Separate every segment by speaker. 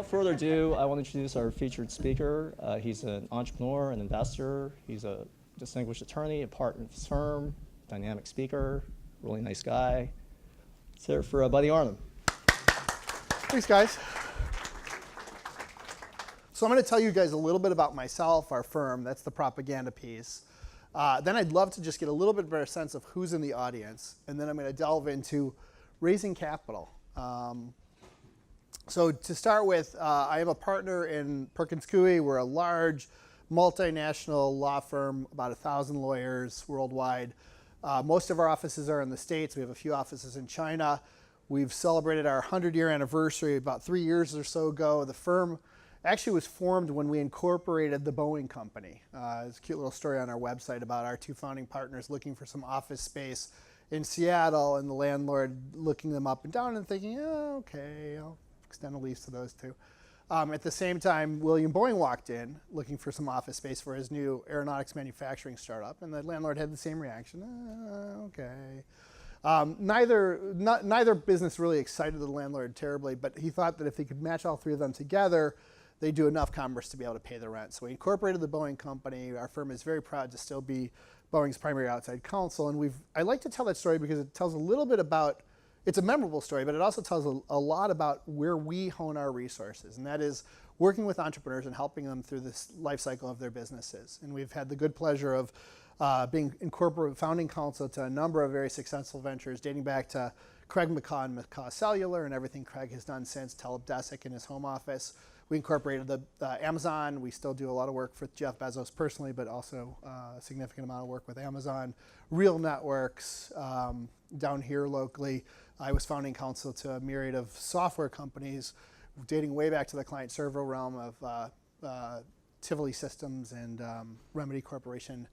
Speaker 1: without further ado, I want to introduce our featured speaker. He's an entrepreneur, an investor. He's a distinguished attorney, a partner of his firm, dynamic speaker, really nice guy. Let's hear it for Buddy Arnheim.
Speaker 2: Thanks, guys. So I'm going to tell you guys a little bit about myself, our firm. That's the propaganda piece. Then I'd love to just get a little bit better sense of who's in the audience. And then I'm going to delve into raising capital. So to start with, I am a partner in Perkins Coie. We're a large multinational law firm, about 1,000 lawyers worldwide. Most of our offices are in the States. We have a few offices in China. We've celebrated our 100-year anniversary about 3 years or so ago. The firm actually was formed when we incorporated the Boeing company. There's a cute little story on our website about our two founding partners looking for some office space in Seattle, and the landlord looking them up and down and thinking, oh, okay, I'll extend a lease to those two. At the same time, William Boeing walked in looking for some office space for his new aeronautics manufacturing startup, and the landlord had the same reaction, okay. Neither business really excited the landlord terribly, but he thought that if he could match all three of them together, they'd do enough commerce to be able to pay the rent. So we incorporated the Boeing company. Our firm is very proud to still be Boeing's primary outside counsel. And I like to tell that story because it tells a little bit about, it's a memorable story, but it also tells a lot about where we hone our resources. And that is working with entrepreneurs and helping them through this life cycle of their businesses. And we've had the good pleasure of being founding counsel to a number of very successful ventures dating back to Craig McCaw and McCaw Cellular and everything Craig has done since, Teledesic in his home office. We incorporated the Amazon. We still do a lot of work for Jeff Bezos personally, but also a significant amount of work with Amazon. Real Networks down here locally. I was founding counsel to a myriad of software companies dating way back to the client server realm of Tivoli Systems and Remedy Corporation.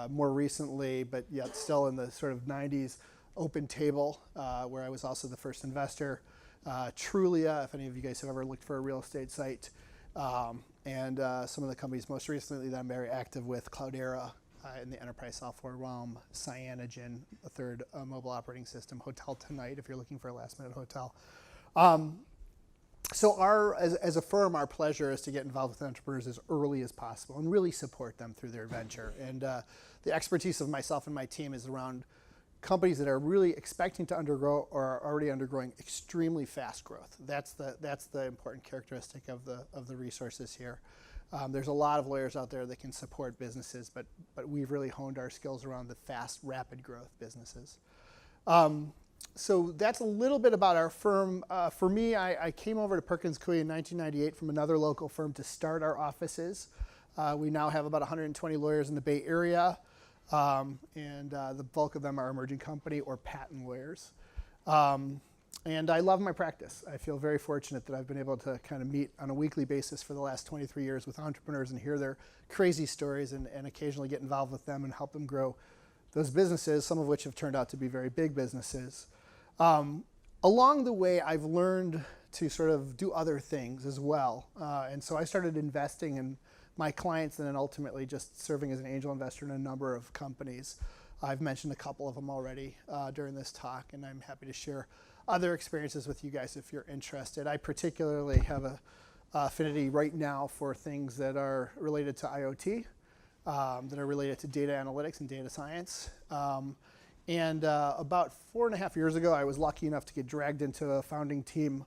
Speaker 2: More recently, but yet still in the sort of 90s, Open Table, where I was also the first investor. Trulia, if any of you guys have ever looked for a real estate site, and some of the companies most recently that I'm very active with, Cloudera in the enterprise software realm, Cyanogen, a third mobile operating system, Hotel Tonight, if you're looking for a last-minute hotel. So as a firm, our pleasure is to get involved with entrepreneurs as early as possible and really support them through their venture. And the expertise of myself and my team is around companies that are really expecting to undergo or are already undergoing extremely fast growth. That's the important characteristic of the resources here. There's a lot of lawyers out there that can support businesses, but we've really honed our skills around the fast, rapid growth businesses. So that's a little bit about our firm. For me, I came over to Perkins Coie in 1998 from another local firm to start our offices. We now have about 120 lawyers in the Bay Area. And the bulk of them are emerging company or patent lawyers. And I love my practice. I feel very fortunate that I've been able to kind of meet on a weekly basis for the last 23 years with entrepreneurs and hear their crazy stories and occasionally get involved with them and help them grow those businesses, some of which have turned out to be very big businesses. Along the way, I've learned to sort of do other things as well. And so I started investing in my clients and then ultimately just serving as an angel investor in a number of companies. I've mentioned a couple of them already during this talk, and I'm happy to share other experiences with you guys if you're interested. I particularly have a affinity right now for things that are related to IoT, that are related to data analytics and data science. And about 4.5 years ago, I was lucky enough to get dragged into a founding team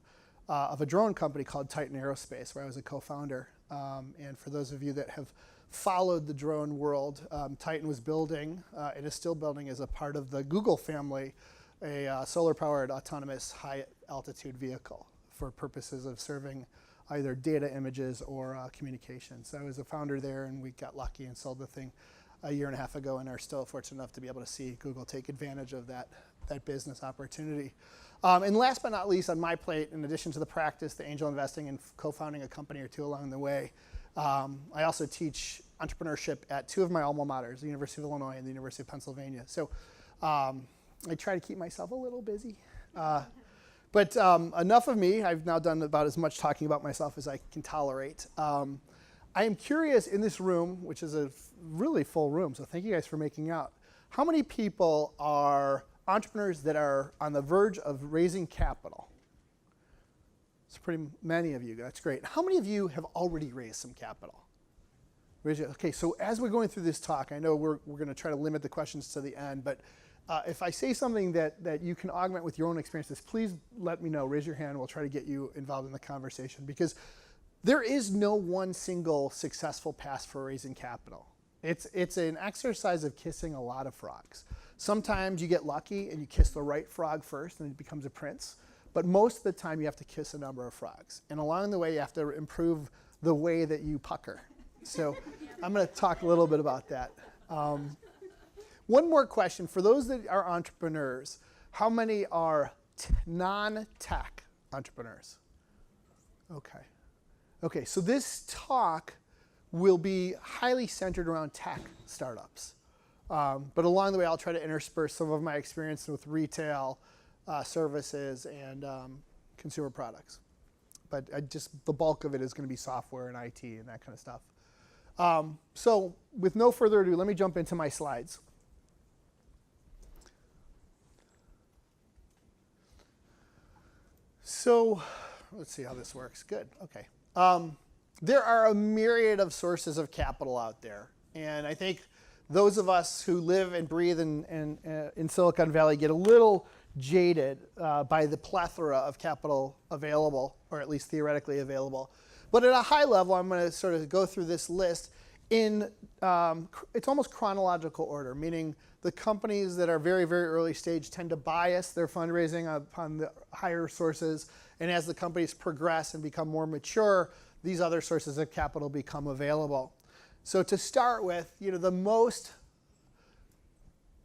Speaker 2: of a drone company called Titan Aerospace, where I was a co-founder. And for those of you that have followed the drone world, Titan was building, and is still building as a part of the Google family, a solar-powered autonomous high-altitude vehicle for purposes of serving either data images or communications. So I was a founder there, and we got lucky and sold the thing a 1.5 years ago, and are still fortunate enough to be able to see Google take advantage of that business opportunity. And last but not least on my plate, in addition to the practice, the angel investing and co-founding a company or two along the way, I also teach entrepreneurship at two of my alma maters, the University of Illinois and the University of Pennsylvania. So I try to keep myself a little busy. But enough of me. I've now done about as much talking about myself as I can tolerate. I am curious in this room, which is a really full room, so thank you guys for making out. How many people are entrepreneurs that are on the verge of raising capital? It's pretty many of you. That's great. How many of you have already raised some capital? Okay, so as we're going through this talk, I know we're going to try to limit the questions to the end, but if I say something that you can augment with your own experiences, please let me know. Raise your hand. We'll try to get you involved in the conversation, because there is no one single successful path for raising capital. It's an exercise of kissing a lot of frogs. Sometimes you get lucky and you kiss the right frog first and it becomes a prince. But most of the time you have to kiss a number of frogs. And along the way you have to improve the way that you pucker. So I'm going to talk a little bit about that. One more question. For those that are entrepreneurs, how many are non-tech entrepreneurs? Okay, so this talk will be highly centered around tech startups. But along the way, I'll try to intersperse some of my experience with retail, services, and consumer products. But the bulk of it is going to be software and IT and that kind of stuff. So with no further ado, let me jump into my slides. So let's see how this works. Good, okay. There are a myriad of sources of capital out there. And I think those of us who live and breathe in Silicon Valley get a little jaded by the plethora of capital available, or at least theoretically available. But at a high level, I'm going to sort of go through this list in, it's almost chronological order, meaning the companies that are very, very early stage tend to bias their fundraising upon the higher sources. And as the companies progress and become more mature, these other sources of capital become available. So to start with, the most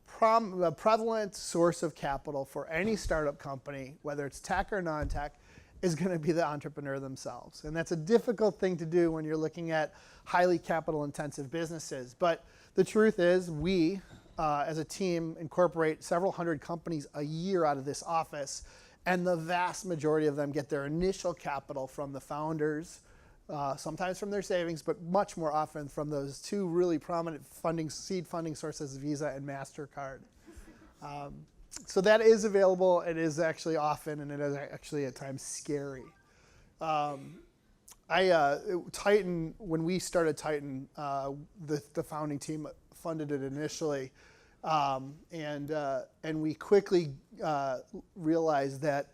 Speaker 2: prevalent source of capital for any startup company, whether it's tech or non-tech, is going to be the entrepreneur themselves. And that's a difficult thing to do when you're looking at highly capital-intensive businesses. But the truth is, we, as a team, incorporate several hundred companies a year out of this office, and the vast majority of them get their initial capital from the founders, sometimes from their savings, but much more often from those two really prominent seed funding sources, Visa and MasterCard. So that is available. It is actually often, and it is actually at times scary. Titan, when we started Titan, the founding team funded it initially, and we quickly realized that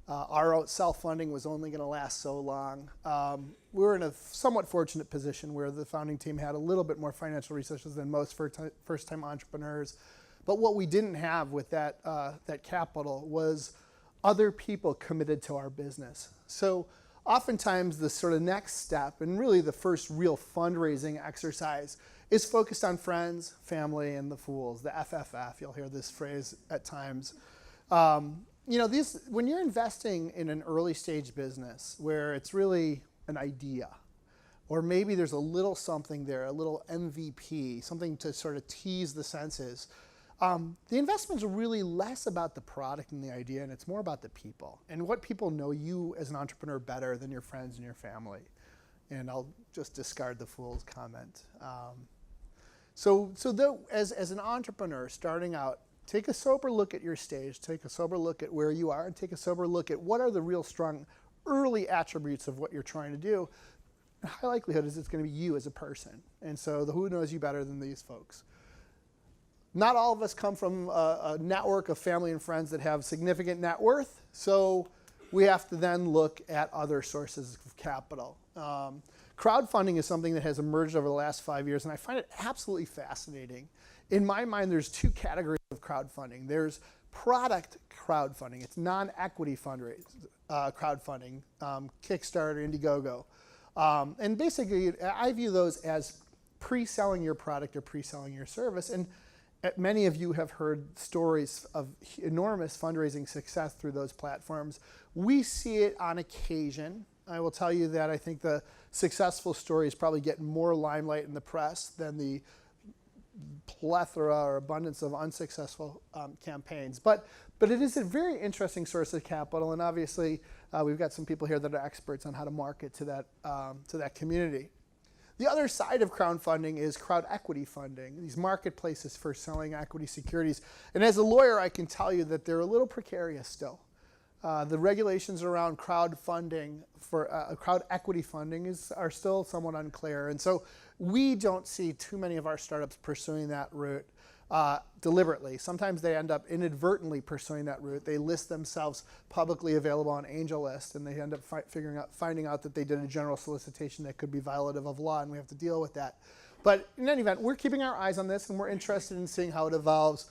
Speaker 2: our self-funding was only going to last so long. We were in a somewhat fortunate position where the founding team had a little bit more financial resources than most first-time entrepreneurs. But what we didn't have with that capital was other people committed to our business. So oftentimes the sort of next step, and really the first real fundraising exercise, is focused on friends, family, and the fools, the FFF. You'll hear this phrase at times. When you're investing in an early stage business where it's really an idea, or maybe there's a little something there, a little MVP, something to sort of tease the senses, the investment's really less about the product and the idea, and it's more about the people. And what people know you as an entrepreneur better than your friends and your family. And I'll just discard the fool's comment. As an entrepreneur starting out, take a sober look at your stage, take a sober look at where you are, and take a sober look at what are the real strong early attributes of what you're trying to do. And high likelihood is it's going to be you as a person. And so who knows you better than these folks? Not all of us come from a network of family and friends that have significant net worth, so we have to then look at other sources of capital. Crowdfunding is something that has emerged over the last 5 years, and I find it absolutely fascinating. In my mind, there's two categories of crowdfunding. There's product crowdfunding. It's non-equity crowdfunding, Kickstarter, Indiegogo. And basically, I view those as pre-selling your product or pre-selling your service. And many of you have heard stories of enormous fundraising success through those platforms. We see it on occasion. I will tell you that I think the successful stories probably get more limelight in the press than the plethora or abundance of unsuccessful campaigns. But it is a very interesting source of capital, and obviously we've got some people here that are experts on how to market to that community. The other side of crowdfunding is crowd equity funding, these marketplaces for selling equity securities. And as a lawyer, I can tell you that they're a little precarious still. The regulations around crowdfunding for crowd equity funding are still somewhat unclear, and so we don't see too many of our startups pursuing that route deliberately. Sometimes they end up inadvertently pursuing that route. They list themselves publicly available on angel list, and they end up finding out that they did a general solicitation that could be violative of law, and we have to deal with that. But in any event, we're keeping our eyes on this, and we're interested in seeing how it evolves.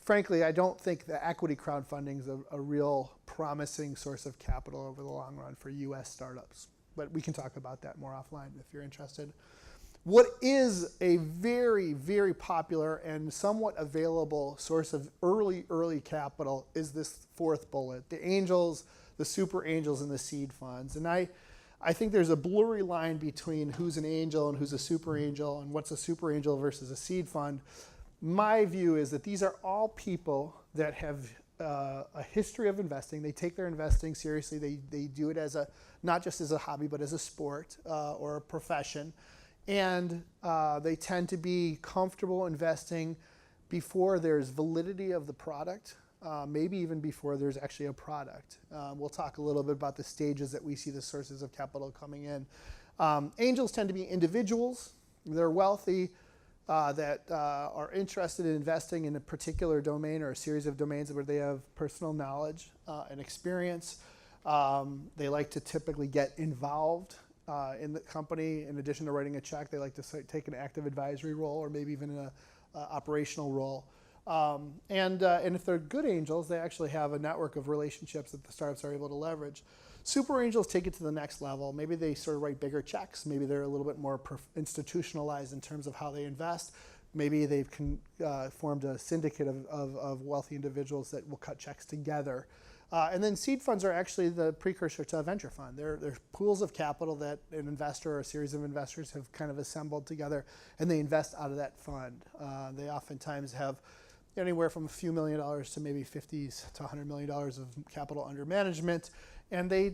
Speaker 2: Frankly, I don't think the equity crowdfunding is a real promising source of capital over the long run for U.S. startups. But we can talk about that more offline if you're interested. What is a very, very popular and somewhat available source of early capital is this fourth bullet, the angels, the super angels, and the seed funds. And I think there's a blurry line between who's an angel and who's a super angel and what's a super angel versus a seed fund. My view is that these are all people that have a history of investing. They take their investing seriously. They do it as not just as a hobby, but as a sport or a profession. And they tend to be comfortable investing before there's validity of the product, maybe even before there's actually a product. We'll talk a little bit about the stages that we see the sources of capital coming in. Angels tend to be individuals. They're wealthy. That are interested in investing in a particular domain or a series of domains where they have personal knowledge and experience. They like to typically get involved in the company. In addition to writing a check, they like to take an active advisory role or maybe even an operational role. And if they're good angels, they actually have a network of relationships that the startups are able to leverage. Super angels take it to the next level. Maybe they sort of write bigger checks. Maybe they're a little bit more institutionalized in terms of how they invest. Maybe they've formed a syndicate of wealthy individuals that will cut checks together. And then seed funds are actually the precursor to a venture fund. They're pools of capital that an investor or a series of investors have kind of assembled together, and they invest out of that fund. They oftentimes have anywhere from a few $1 million to maybe $50 to $100 million of capital under management. And they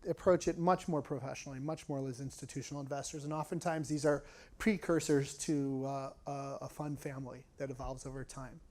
Speaker 2: approach it much more professionally, much more as institutional investors. And oftentimes these are precursors to a fund family that evolves over time.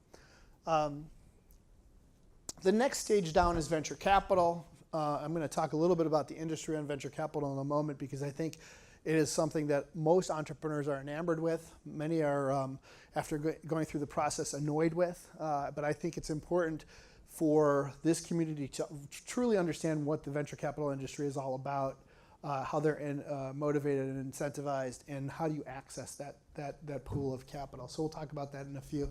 Speaker 2: The next stage down is venture capital. I'm going to talk a little bit about the industry on venture capital in a moment because I think it is something that most entrepreneurs are enamored with. Many are, after going through the process, annoyed with. But I think it's important for this community to truly understand what the venture capital industry is all about, how they're motivated and incentivized, and how do you access that pool of capital. So we'll talk about that in a few.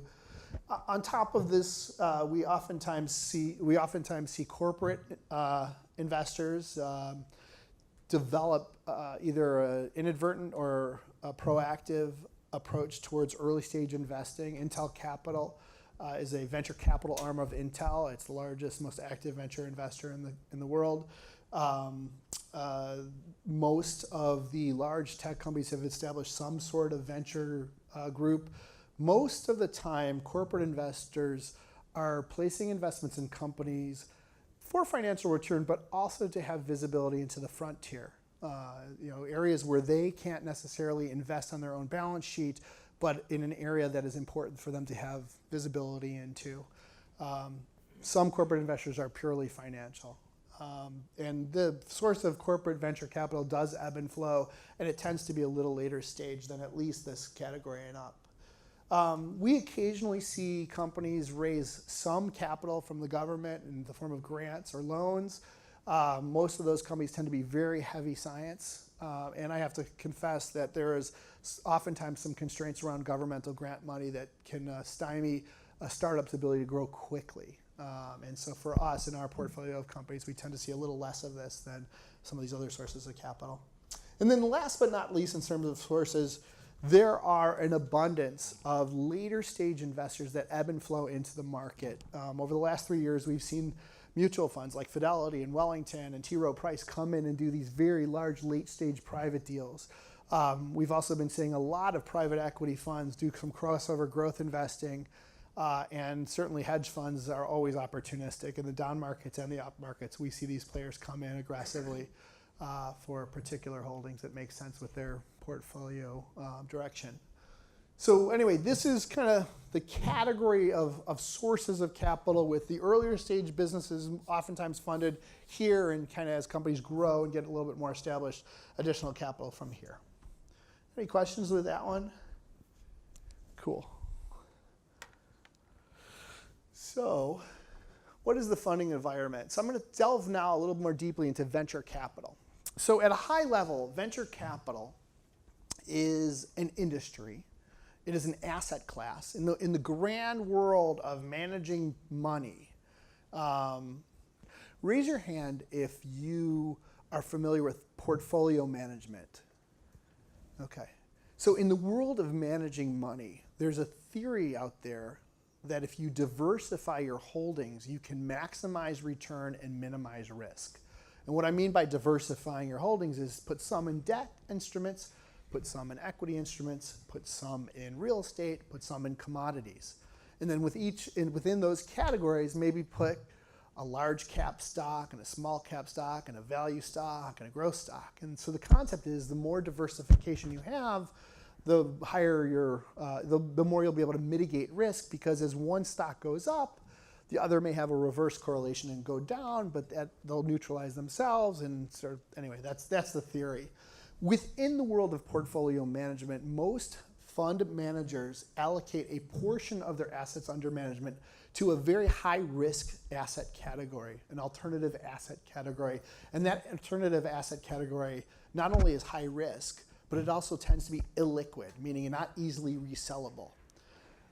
Speaker 2: On top of this, we oftentimes see corporate investors develop either an inadvertent or a proactive approach towards early stage investing. Intel Capital is a venture capital arm of Intel. It's the largest, most active venture investor in the world. Most of the large tech companies have established some sort of venture group. Most of the time, corporate investors are placing investments in companies for financial return, but also to have visibility into the frontier. Areas where they can't necessarily invest on their own balance sheet, but in an area that is important for them to have visibility into. Some corporate investors are purely financial. And the source of corporate venture capital does ebb and flow, and it tends to be a little later stage than at least this category and up. We occasionally see companies raise some capital from the government in the form of grants or loans. Most of those companies tend to be very heavy science. And I have to confess that there is oftentimes some constraints around governmental grant money that can stymie a startup's ability to grow quickly. And so for us in our portfolio of companies, we tend to see a little less of this than some of these other sources of capital. And then last but not least in terms of sources, there are an abundance of later stage investors that ebb and flow into the market. Over the last 3 years, we've seen mutual funds like Fidelity and Wellington and T. Rowe Price come in and do these very large late stage private deals. We've also been seeing a lot of private equity funds do some crossover growth investing, and certainly hedge funds are always opportunistic. In the down markets and the up markets, we see these players come in aggressively for particular holdings that make sense with their portfolio direction. So anyway, this is kind of the category of sources of capital, with the earlier stage businesses oftentimes funded here, and kind of as companies grow and get a little bit more established, additional capital from here. Any questions with that one? Cool. So what is the funding environment? So I'm going to delve now a little more deeply into venture capital. So at a high level, venture capital is an industry. It is an asset class. In the grand world of managing money, raise your hand if you are familiar with portfolio management. Okay. So in the world of managing money, there's a theory out there that if you diversify your holdings, you can maximize return and minimize risk. And what I mean by diversifying your holdings is put some in debt instruments, put some in equity instruments, put some in real estate, put some in commodities. And then within those categories, maybe put a large cap stock and a small cap stock and a value stock and a growth stock. And so the concept is the more diversification you have, the higher the more you'll be able to mitigate risk, because as one stock goes up, the other may have a reverse correlation and go down, but they'll neutralize themselves. And sort of, anyway, that's the theory. Within the world of portfolio management, most fund managers allocate a portion of their assets under management to a very high risk asset category, an alternative asset category. And that alternative asset category not only is high risk, but it also tends to be illiquid, meaning not easily resellable.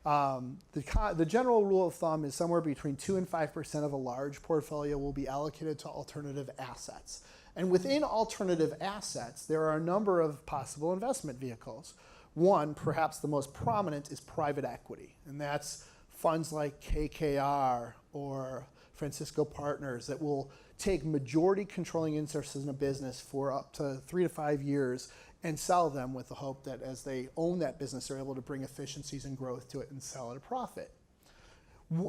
Speaker 2: The general rule of thumb is somewhere between 2 and 5% of a large portfolio will be allocated to alternative assets. And within alternative assets, there are a number of possible investment vehicles. One, perhaps the most prominent, is private equity. And that's funds like KKR or Francisco Partners that will take majority controlling interests in a business for up to 3 to 5 years and sell them with the hope that as they own that business, they're able to bring efficiencies and growth to it and sell at a profit.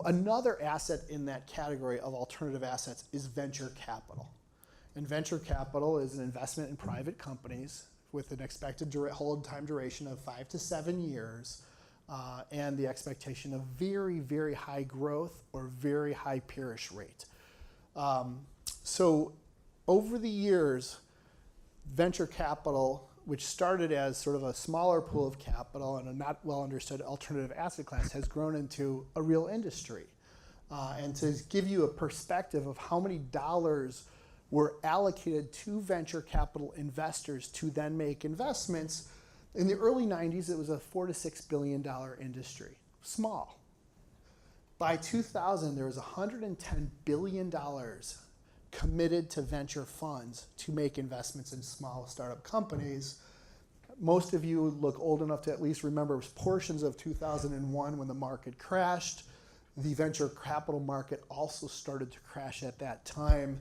Speaker 2: Another asset in that category of alternative assets is venture capital. And venture capital is an investment in private companies with an expected hold time duration of 5 to 7 years, and the expectation of very, very high growth or very high peerish rate. So over the years, venture capital, which started as sort of a smaller pool of capital and a not well understood alternative asset class, has grown into a real industry. And to give you a perspective of how many dollars were allocated to venture capital investors to then make investments, in the early 90s, it was a $4 to $6 billion industry, small. By 2000, there was $110 billion committed to venture funds to make investments in small startup companies. Most of you look old enough to at least remember portions of 2001 when the market crashed. The venture capital market also started to crash at that time.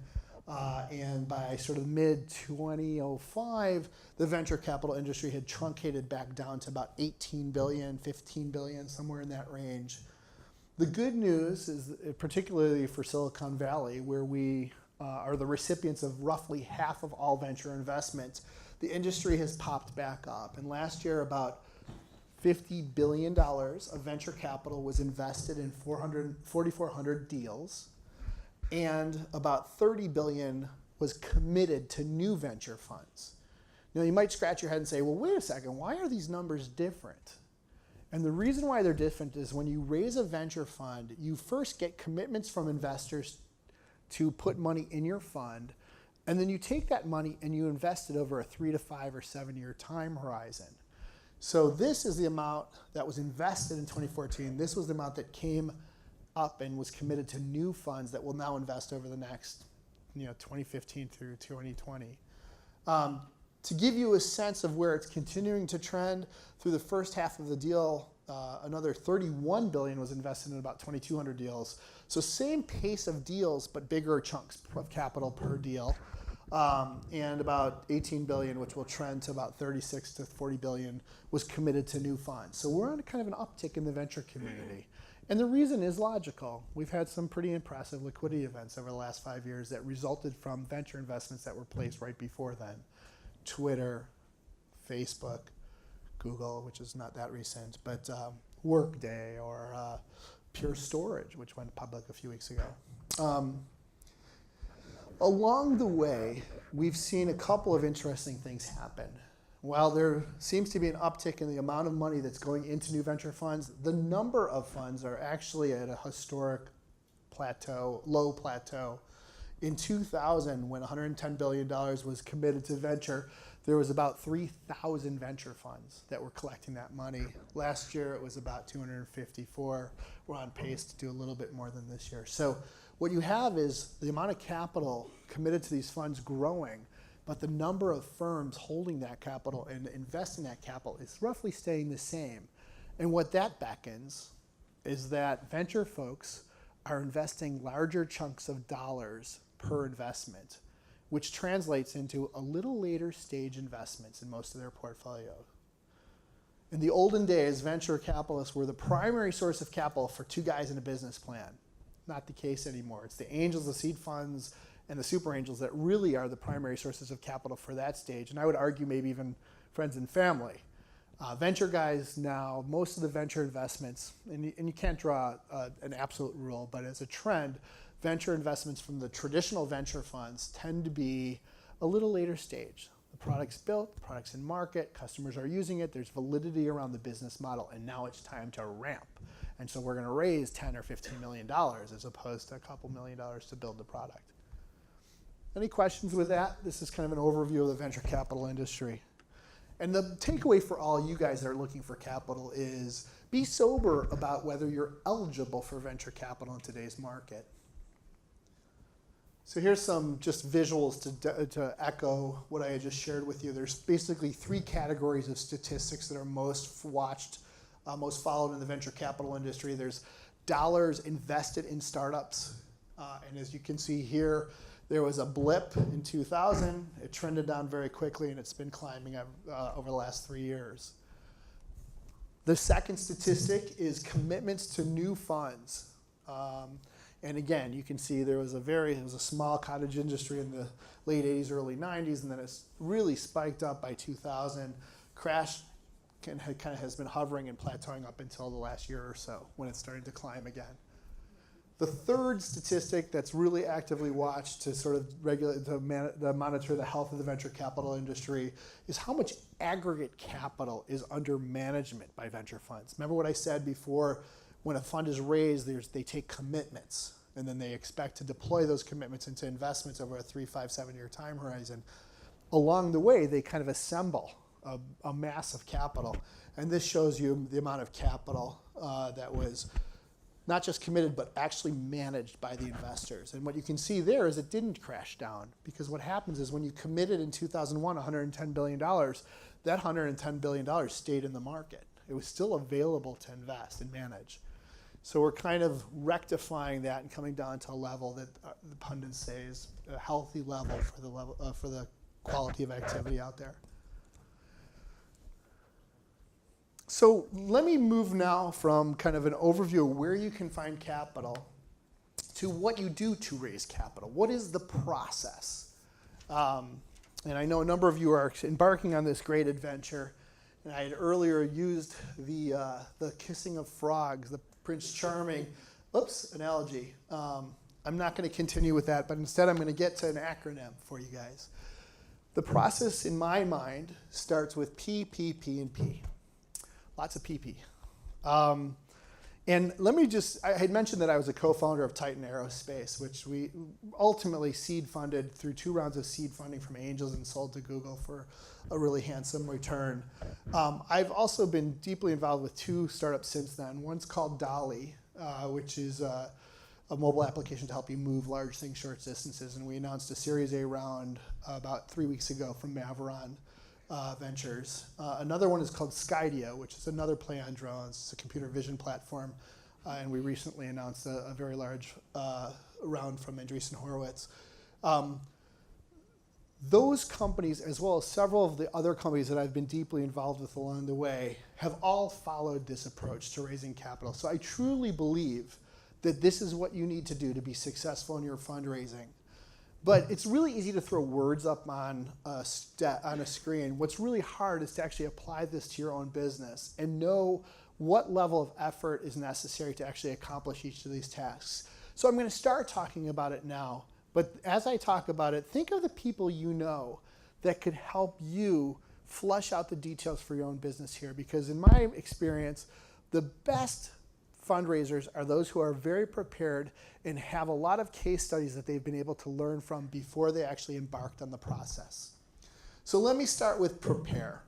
Speaker 2: And by sort of mid-2005, the venture capital industry had truncated back down to about 18 billion, 15 billion, somewhere in that range. The good news is, particularly for Silicon Valley, where we are the recipients of roughly half of all venture investments, the industry has popped back up. And last year, about $50 billion of venture capital was invested in 4,400 deals. And about 30 billion was committed to new venture funds. Now you might scratch your head and say, well, wait a second, why are these numbers different? And the reason why they're different is when you raise a venture fund, you first get commitments from investors to put money in your fund, and then you take that money and you invest it over a 3 to 5 or 7 year time horizon. So this is the amount that was invested in 2014. This was the amount that came up and was committed to new funds that will now invest over the next 2015 through 2020. To give you a sense of where it's continuing to trend, through the first half of the deal, another 31 billion was invested in about 2,200 deals. So same pace of deals, but bigger chunks of capital per deal. And about 18 billion, which will trend to about 36 to 40 billion, was committed to new funds. So we're on kind of an uptick in the venture community. And the reason is logical. We've had some pretty impressive liquidity events over the last 5 years that resulted from venture investments that were placed right before then. Twitter, Facebook, Google, which is not that recent, but Workday or Pure Storage, which went public a few weeks ago. Along the way, we've seen a couple of interesting things happen. While there seems to be an uptick in the amount of money that's going into new venture funds, the number of funds are actually at a historic plateau, low plateau. In 2000, when $110 billion was committed to venture, there was about 3,000 venture funds that were collecting that money. Last year, it was about 254. We're on pace to do a little bit more than this year. So what you have is the amount of capital committed to these funds growing, but the number of firms holding that capital and investing that capital is roughly staying the same. And what that beckons is that venture folks are investing larger chunks of dollars per investment, which translates into a little later stage investments in most of their portfolio. In the olden days, venture capitalists were the primary source of capital for two guys in a business plan. Not the case anymore. It's the angels, the seed funds, and the super angels that really are the primary sources of capital for that stage. And I would argue maybe even friends and family. Venture guys now, most of the venture investments, and you can't draw an absolute rule, but as a trend, venture investments from the traditional venture funds tend to be a little later stage. The product's built, the product's in market, customers are using it, there's validity around the business model, and now it's time to ramp. And so we're going to raise $10 or $15 million as opposed to a couple $1 million to build the product. Any questions with that? This is kind of an overview of the venture capital industry. And the takeaway for all you guys that are looking for capital is be sober about whether you're eligible for venture capital in today's market. So here's some just visuals to echo what I had just shared with you. There's basically three categories of statistics that are most watched, most followed in the venture capital industry. There's dollars invested in startups. And as you can see here, there was a blip in 2000. It trended down very quickly, and it's been climbing over the last 3 years. The second statistic is commitments to new funds. And again, you can see there was a small cottage industry in the late 80s, early 90s, and then it's really spiked up by 2000, crashed, kind of has been hovering and plateauing up until the last year or so when it started to climb again. The third statistic that's really actively watched to sort of regulate, to monitor the health of the venture capital industry is how much aggregate capital is under management by venture funds. Remember what I said before, when a fund is raised, they take commitments, and then they expect to deploy those commitments into investments over a 3, 5, 7-year time horizon. Along the way, they kind of assemble a mass of capital. And this shows you the amount of capital that was not just committed, but actually managed by the investors. And what you can see there is it didn't crash down, because what happens is when you committed in 2001 $110 billion, that $110 billion stayed in the market. It was still available to invest and manage. So we're kind of rectifying that and coming down to a level that the pundits say is a healthy level for the quality of activity out there. So let me move now from kind of an overview of where you can find capital to what you do to raise capital. What is the process? And I know a number of you are embarking on this great adventure. And I had earlier used the kissing of frogs, the Prince Charming, analogy. I'm not going to continue with that, but instead I'm going to get to an acronym for you guys. The process in my mind starts with P, P, P, and P. Lots of PP. And let me I had mentioned that I was a co-founder of Titan Aerospace, which we ultimately seed funded through 2 rounds of seed funding from angels and sold to Google for a really handsome return. I've also been deeply involved with 2 startups since then. One's called Dolly, which is a mobile application to help you move large things short distances. And we announced a Series A round about 3 weeks ago from Maveron Ventures. Another one is called Skydio, which is another play on drones. It's a computer vision platform. And we recently announced a very large round from Andreessen Horowitz. Those companies, as well as several of the other companies that I've been deeply involved with along the way, have all followed this approach to raising capital. So I truly believe that this is what you need to do to be successful in your fundraising. But it's really easy to throw words up on a screen. What's really hard is to actually apply this to your own business and know what level of effort is necessary to actually accomplish each of these tasks. So I'm going to start talking about it now. But as I talk about it, think of the people you know that could help you flush out the details for your own business here. Because in my experience, the best fundraisers are those who are very prepared and have a lot of case studies that they've been able to learn from before they actually embarked on the process. So let me start with prepare.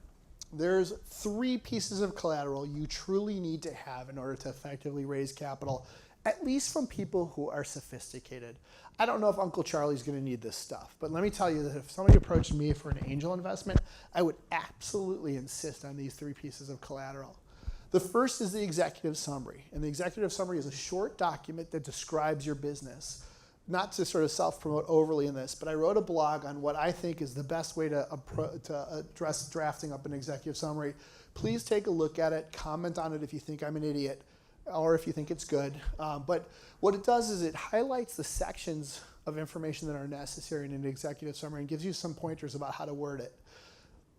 Speaker 2: There's 3 pieces of collateral you truly need to have in order to effectively raise capital, at least from people who are sophisticated. I don't know if Uncle Charlie's going to need this stuff, but let me tell you that if somebody approached me for an angel investment, I would absolutely insist on these 3 pieces of collateral. The first is the executive summary, and the executive summary is a short document that describes your business. Not to sort of self-promote overly in this, but I wrote a blog on what I think is the best way to address drafting up an executive summary. Please take a look at it, comment on it if you think I'm an idiot, or if you think it's good. But what it does is it highlights the sections of information that are necessary in an executive summary and gives you some pointers about how to word it.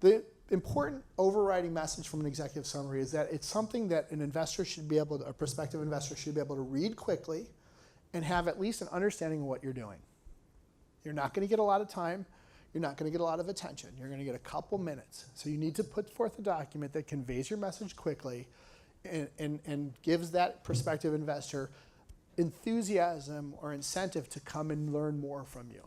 Speaker 2: The important overriding message from an executive summary is that it's something that an investor should be able to, a prospective investor should be able to read quickly and have at least an understanding of what you're doing. You're not going to get a lot of time. You're not going to get a lot of attention. You're going to get a couple minutes. So you need to put forth a document that conveys your message quickly and gives that prospective investor enthusiasm or incentive to come and learn more from you.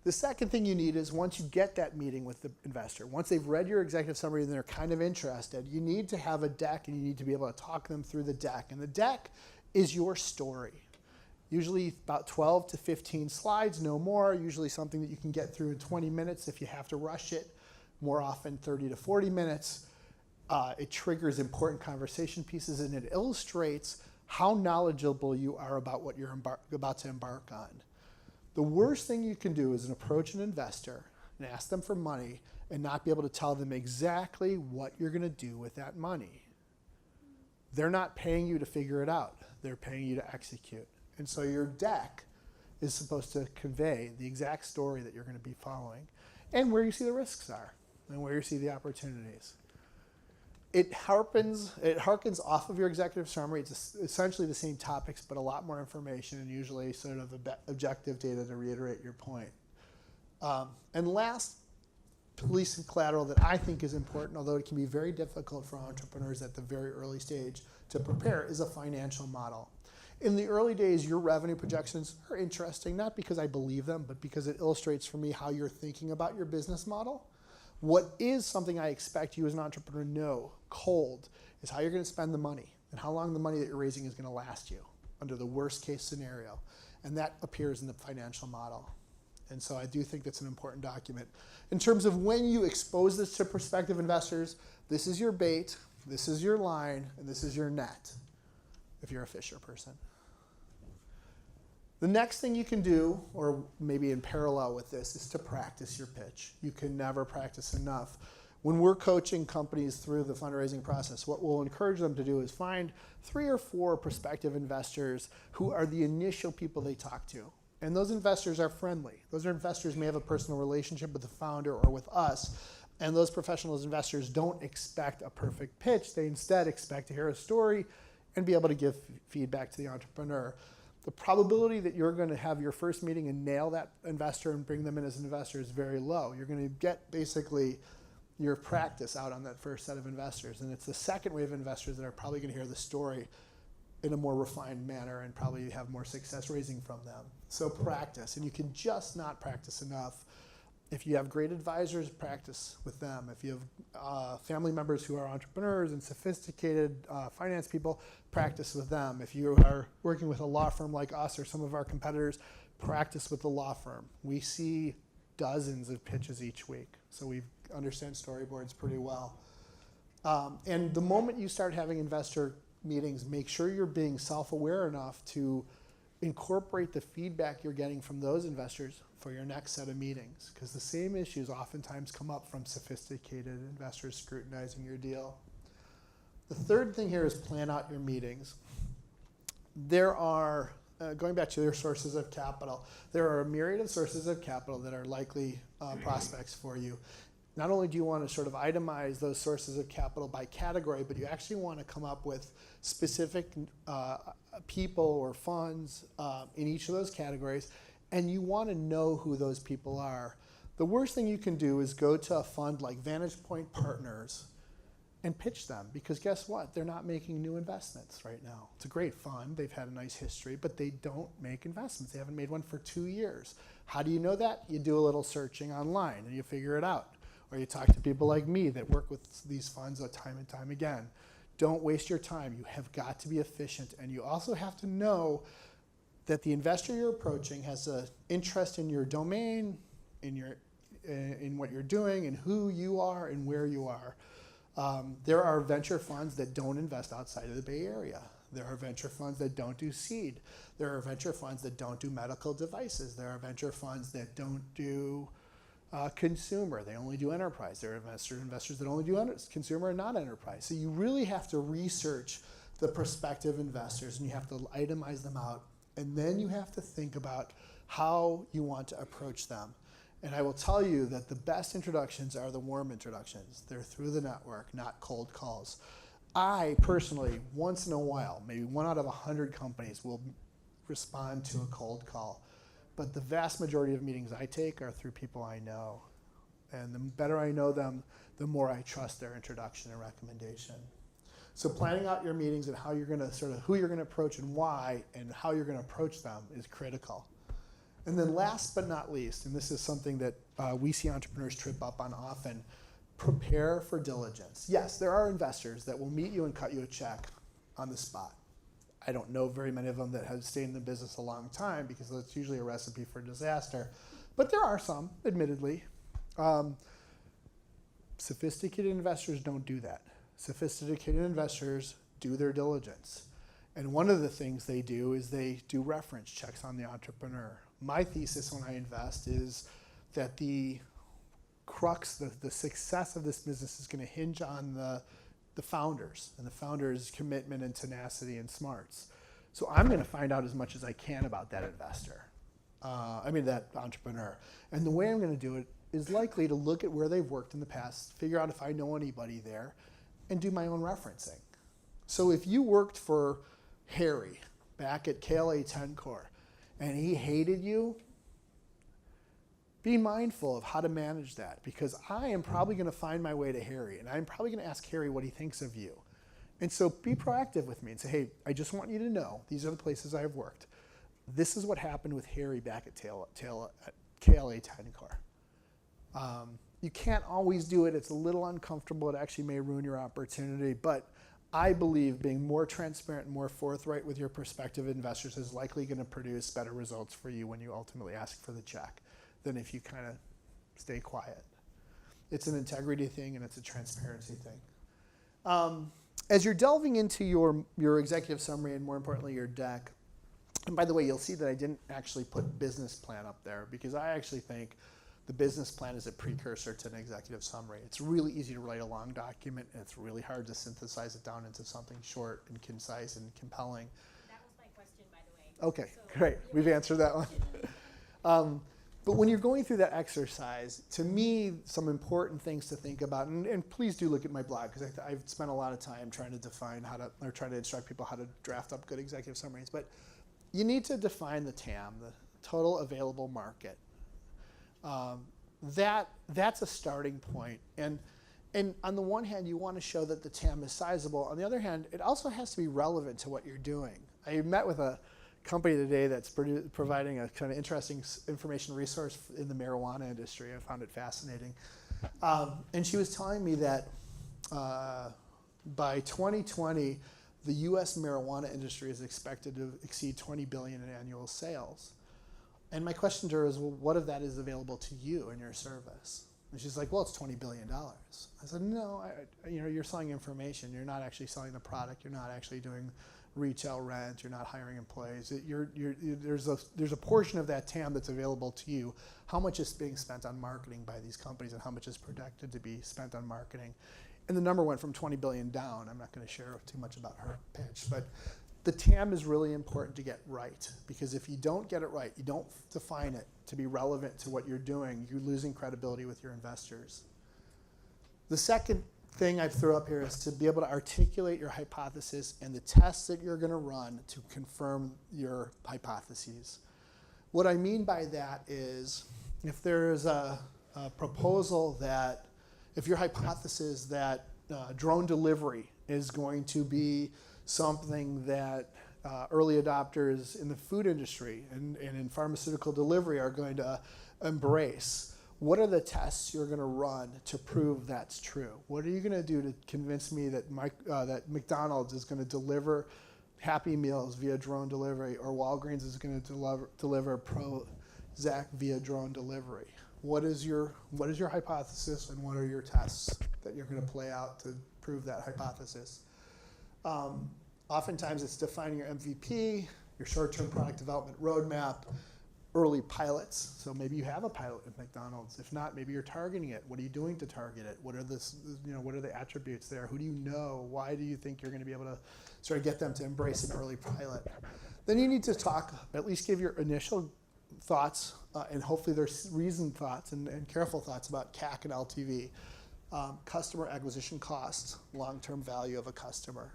Speaker 2: The second thing you need is once you get that meeting with the investor, once they've read your executive summary and they're kind of interested, you need to have a deck and you need to be able to talk them through the deck. And the deck is your story. Usually about 12 to 15 slides, no more, usually something that you can get through in 20 minutes if you have to rush it, more often 30 to 40 minutes. It triggers important conversation pieces and it illustrates how knowledgeable you are about what you're about to embark on. The worst thing you can do is approach an investor and ask them for money and not be able to tell them exactly what you're going to do with that money. They're not paying you to figure it out. They're paying you to execute. And so your deck is supposed to convey the exact story that you're going to be following and where you see the risks are and where you see the opportunities. It harkens off of your executive summary. It's essentially the same topics, but a lot more information and usually sort of objective data to reiterate your point. And last piece of collateral that I think is important, although it can be very difficult for entrepreneurs at the very early stage to prepare, is a financial model. In the early days, your revenue projections are interesting, not because I believe them, but because it illustrates for me how you're thinking about your business model. What is something I expect you as an entrepreneur to know cold is how you're going to spend the money and how long the money that you're raising is going to last you under the worst case scenario. And that appears in the financial model. And so I do think that's an important document. In terms of when you expose this to prospective investors, this is your bait, this is your line, and this is your net if you're a fisher person. The next thing you can do, or maybe in parallel with this, is to practice your pitch. You can never practice enough. When we're coaching companies through the fundraising process, what we'll encourage them to do is find 3 or 4 prospective investors who are the initial people they talk to. And those investors are friendly. Those investors may have a personal relationship with the founder or with us. And those professional investors don't expect a perfect pitch. They instead expect to hear a story and be able to give feedback to the entrepreneur. The probability that you're going to have your first meeting and nail that investor and bring them in as an investor is very low. You're going to get basically your practice out on that first set of investors. And it's the second wave of investors that are probably going to hear the story in a more refined manner and probably have more success raising from them. So practice, and you can just not practice enough. If you have great advisors, practice with them. If you have family members who are entrepreneurs and sophisticated finance people, practice with them. If you are working with a law firm like us or some of our competitors, practice with the law firm. We see dozens of pitches each week, so we understand storyboards pretty well. And the moment you start having investor meetings, make sure you're being self-aware enough to incorporate the feedback you're getting from those investors for your next set of meetings, because the same issues oftentimes come up from sophisticated investors scrutinizing your deal. The third thing here is plan out your meetings. There are going back to your sources of capital, there are a myriad of sources of capital that are likely prospects for you. Not only do you want to sort of itemize those sources of capital by category, but you actually want to come up with specific people or funds in each of those categories, and you want to know who those people are. The worst thing you can do is go to a fund like Vantage Point Partners and pitch them, because guess what? They're not making new investments right now. It's a great fund. They've had a nice history, but they don't make investments. They haven't made one for 2 years. How do you know that? You do a little searching online and you figure it out. Or you talk to people like me that work with these funds time and time again. Don't waste your time. You have got to be efficient, and you also have to know that the investor you're approaching has an interest in your domain, in what you're doing, and who you are and where you are. There are venture funds that don't invest outside of the Bay Area. There are venture funds that don't do seed. There are venture funds that don't do medical devices. There are venture funds that don't do consumer. They only do enterprise. There are investors that only do consumer and not enterprise. So you really have to research the prospective investors, and you have to itemize them out, and then you have to think about how you want to approach them. And I will tell you that the best introductions are the warm introductions. They're through the network, not cold calls. I personally, once in a while, maybe 1 out of 100 companies will respond to a cold call. But the vast majority of meetings I take are through people I know. And the better I know them, the more I trust their introduction and recommendation. So planning out your meetings and how you're going to who you're going to approach and why, and how you're going to approach them is critical. And then last but not least, and this is something that we see entrepreneurs trip up on often, prepare for diligence. Yes, there are investors that will meet you and cut you a check on the spot. I don't know very many of them that have stayed in the business a long time, because that's usually a recipe for disaster. But there are some, admittedly. Sophisticated investors don't do that. Sophisticated investors do their diligence. And one of the things they do is they do reference checks on the entrepreneur. My thesis when I invest is that the crux, the success of this business is going to hinge on the founders and the founders' commitment and tenacity and smarts. So I'm going to find out as much as I can about that investor, that entrepreneur. And the way I'm going to do it is likely to look at where they've worked in the past, figure out if I know anybody there, and do my own referencing. So if you worked for Harry back at KLA 10 Core and he hated you, be mindful of how to manage that, because I am probably going to find my way to Harry, and I'm probably going to ask Harry what he thinks of you. And so be proactive with me and say, hey, I just want you to know, these are the places I've worked. This is what happened with Harry back at KLA 10 Core. You can't always do it. It's a little uncomfortable. It actually may ruin your opportunity, but I believe being more transparent and more forthright with your prospective investors is likely going to produce better results for you when you ultimately ask for the check than if you kind of stay quiet. It's an integrity thing, and it's a transparency thing. As you're delving into your executive summary, and more importantly your deck, and by the way, you'll see that I didn't actually put business plan up there, because I actually think the business plan is a precursor to an executive summary. It's really easy to write a long document, and it's really hard to synthesize it down into something short and concise and compelling.
Speaker 3: That was my question, by the way.
Speaker 2: Okay, great. We've answered that one. But when you're going through that exercise, to me, some important things to think about, and please do look at my blog, because I've spent a lot of time trying to define trying to instruct people how to draft up good executive summaries. But you need to define the TAM, the total available market. That's a starting point. And on the one hand, you want to show that the TAM is sizable. On the other hand, it also has to be relevant to what you're doing. I met with a company today that's providing a kind of interesting information resource in the marijuana industry. I found it fascinating. And she was telling me that by 2020, the US marijuana industry is expected to exceed $20 billion in annual sales. And my question to her is, well, what of that is available to you in your service? And she's like, well, it's $20 billion. I said, no, you're selling information. You're not actually selling the product. You're not actually doing retail rent. You're not hiring employees. There's a portion of that TAM that's available to you. How much is being spent on marketing by these companies, and how much is projected to be spent on marketing? And the number went from 20 billion down. I'm not going to share too much about her pitch, but The TAM is really important to get right, because if you don't get it right, you don't define it to be relevant to what you're doing, you're losing credibility with your investors. The second thing I throw up here is to be able to articulate your hypothesis and the tests that you're going to run to confirm your hypotheses. What I mean by that is, if there is a proposal that, if your hypothesis that drone delivery is going to be something that early adopters in the food industry and in pharmaceutical delivery are going to embrace, what are the tests you're going to run to prove that's true? What are you going to do to convince me that that McDonald's is going to deliver Happy Meals via drone delivery, or Walgreens is going to deliver Prozac via drone delivery? What is your hypothesis, and what are your tests that you're going to play out to prove that hypothesis? Oftentimes it's defining your MVP, your short-term product development roadmap, early pilots. So maybe you have a pilot at McDonald's. If not, maybe you're targeting it. What are you doing to target it? What are what are the attributes there? Who do you know? Why do you think you're going to be able to sort of get them to embrace an early pilot? Then you need to talk, at least give your initial thoughts, and hopefully there's reasoned thoughts and careful thoughts about CAC and LTV, customer acquisition costs, long-term value of a customer.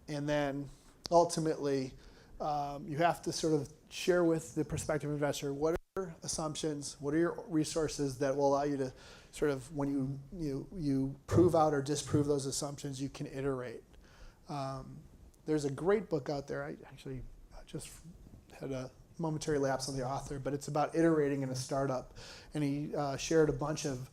Speaker 2: And then ultimately, you have to sort of share with the prospective investor what are your assumptions, what are your resources that will allow you to sort of, when you prove out or disprove those assumptions, you can iterate. There's a great book out there. I actually just had a momentary lapse on the author, but it's about iterating in a startup. And he shared a bunch of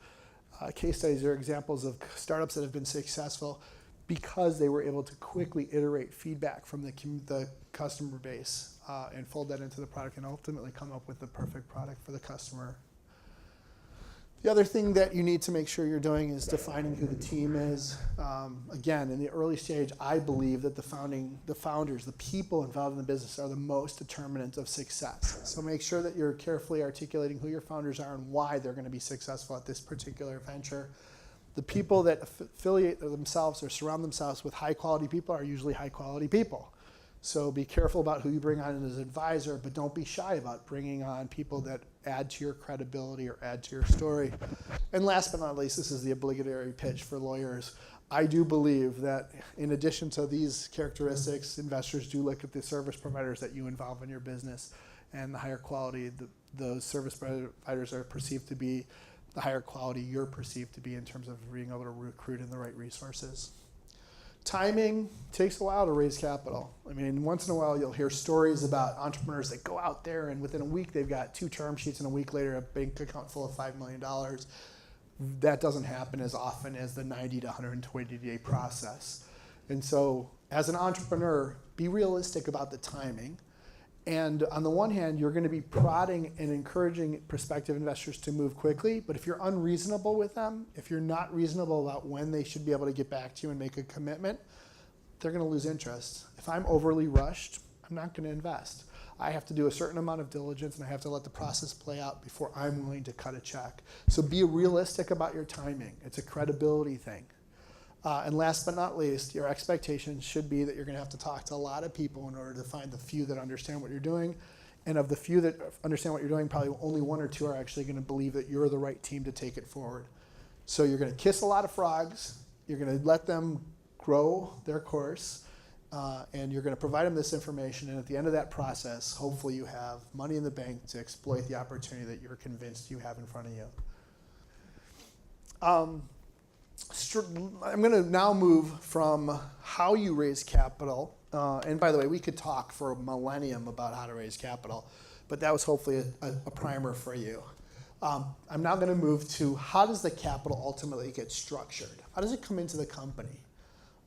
Speaker 2: case studies or examples of startups that have been successful because they were able to quickly iterate feedback from the customer base and fold that into the product and ultimately come up with the perfect product for the customer. The other thing that you need to make sure you're doing is defining who the team is. Again, in the early stage, I believe that the founders, the people involved in the business are the most determinant of success. So make sure that you're carefully articulating who your founders are and why they're going to be successful at this particular venture. The people that affiliate themselves or surround themselves with high quality people are usually high quality people. So be careful about who you bring on as an advisor, but don't be shy about bringing on people that add to your credibility or add to your story. And last but not least, this is the obligatory pitch for lawyers. I do believe that in addition to these characteristics, investors do look at the service providers that you involve in your business, and the higher quality those service providers are perceived to be, the higher quality you're perceived to be in terms of being able to recruit in the right resources. Timing takes a while to raise capital. I mean, once in a while you'll hear stories about entrepreneurs that go out there and within a week they've got 2 term sheets and a week later a bank account full of $5 million. That doesn't happen as often as the 90 to 120 day process. And so as an entrepreneur, be realistic about the timing. And on the one hand, you're going to be prodding and encouraging prospective investors to move quickly. But if you're unreasonable with them, if you're not reasonable about when they should be able to get back to you and make a commitment, they're going to lose interest. If I'm overly rushed, I'm not going to invest. I have to do a certain amount of diligence and I have to let the process play out before I'm willing to cut a check. So be realistic about your timing. It's a credibility thing. And last but not least, your expectations should be that you're going to have to talk to a lot of people in order to find the few that understand what you're doing. And of the few that understand what you're doing, probably only 1 or 2 are actually going to believe that you're the right team to take it forward. So you're going to kiss a lot of frogs. You're going to let them grow their course. And you're going to provide them this information. And at the end of that process, hopefully you have money in the bank to exploit the opportunity that you're convinced you have in front of you. I'm going to now move from how you raise capital, and by the way, we could talk for a millennium about how to raise capital, but that was hopefully a primer for you. I'm now going to move to how does the capital ultimately get structured? How does it come into the company?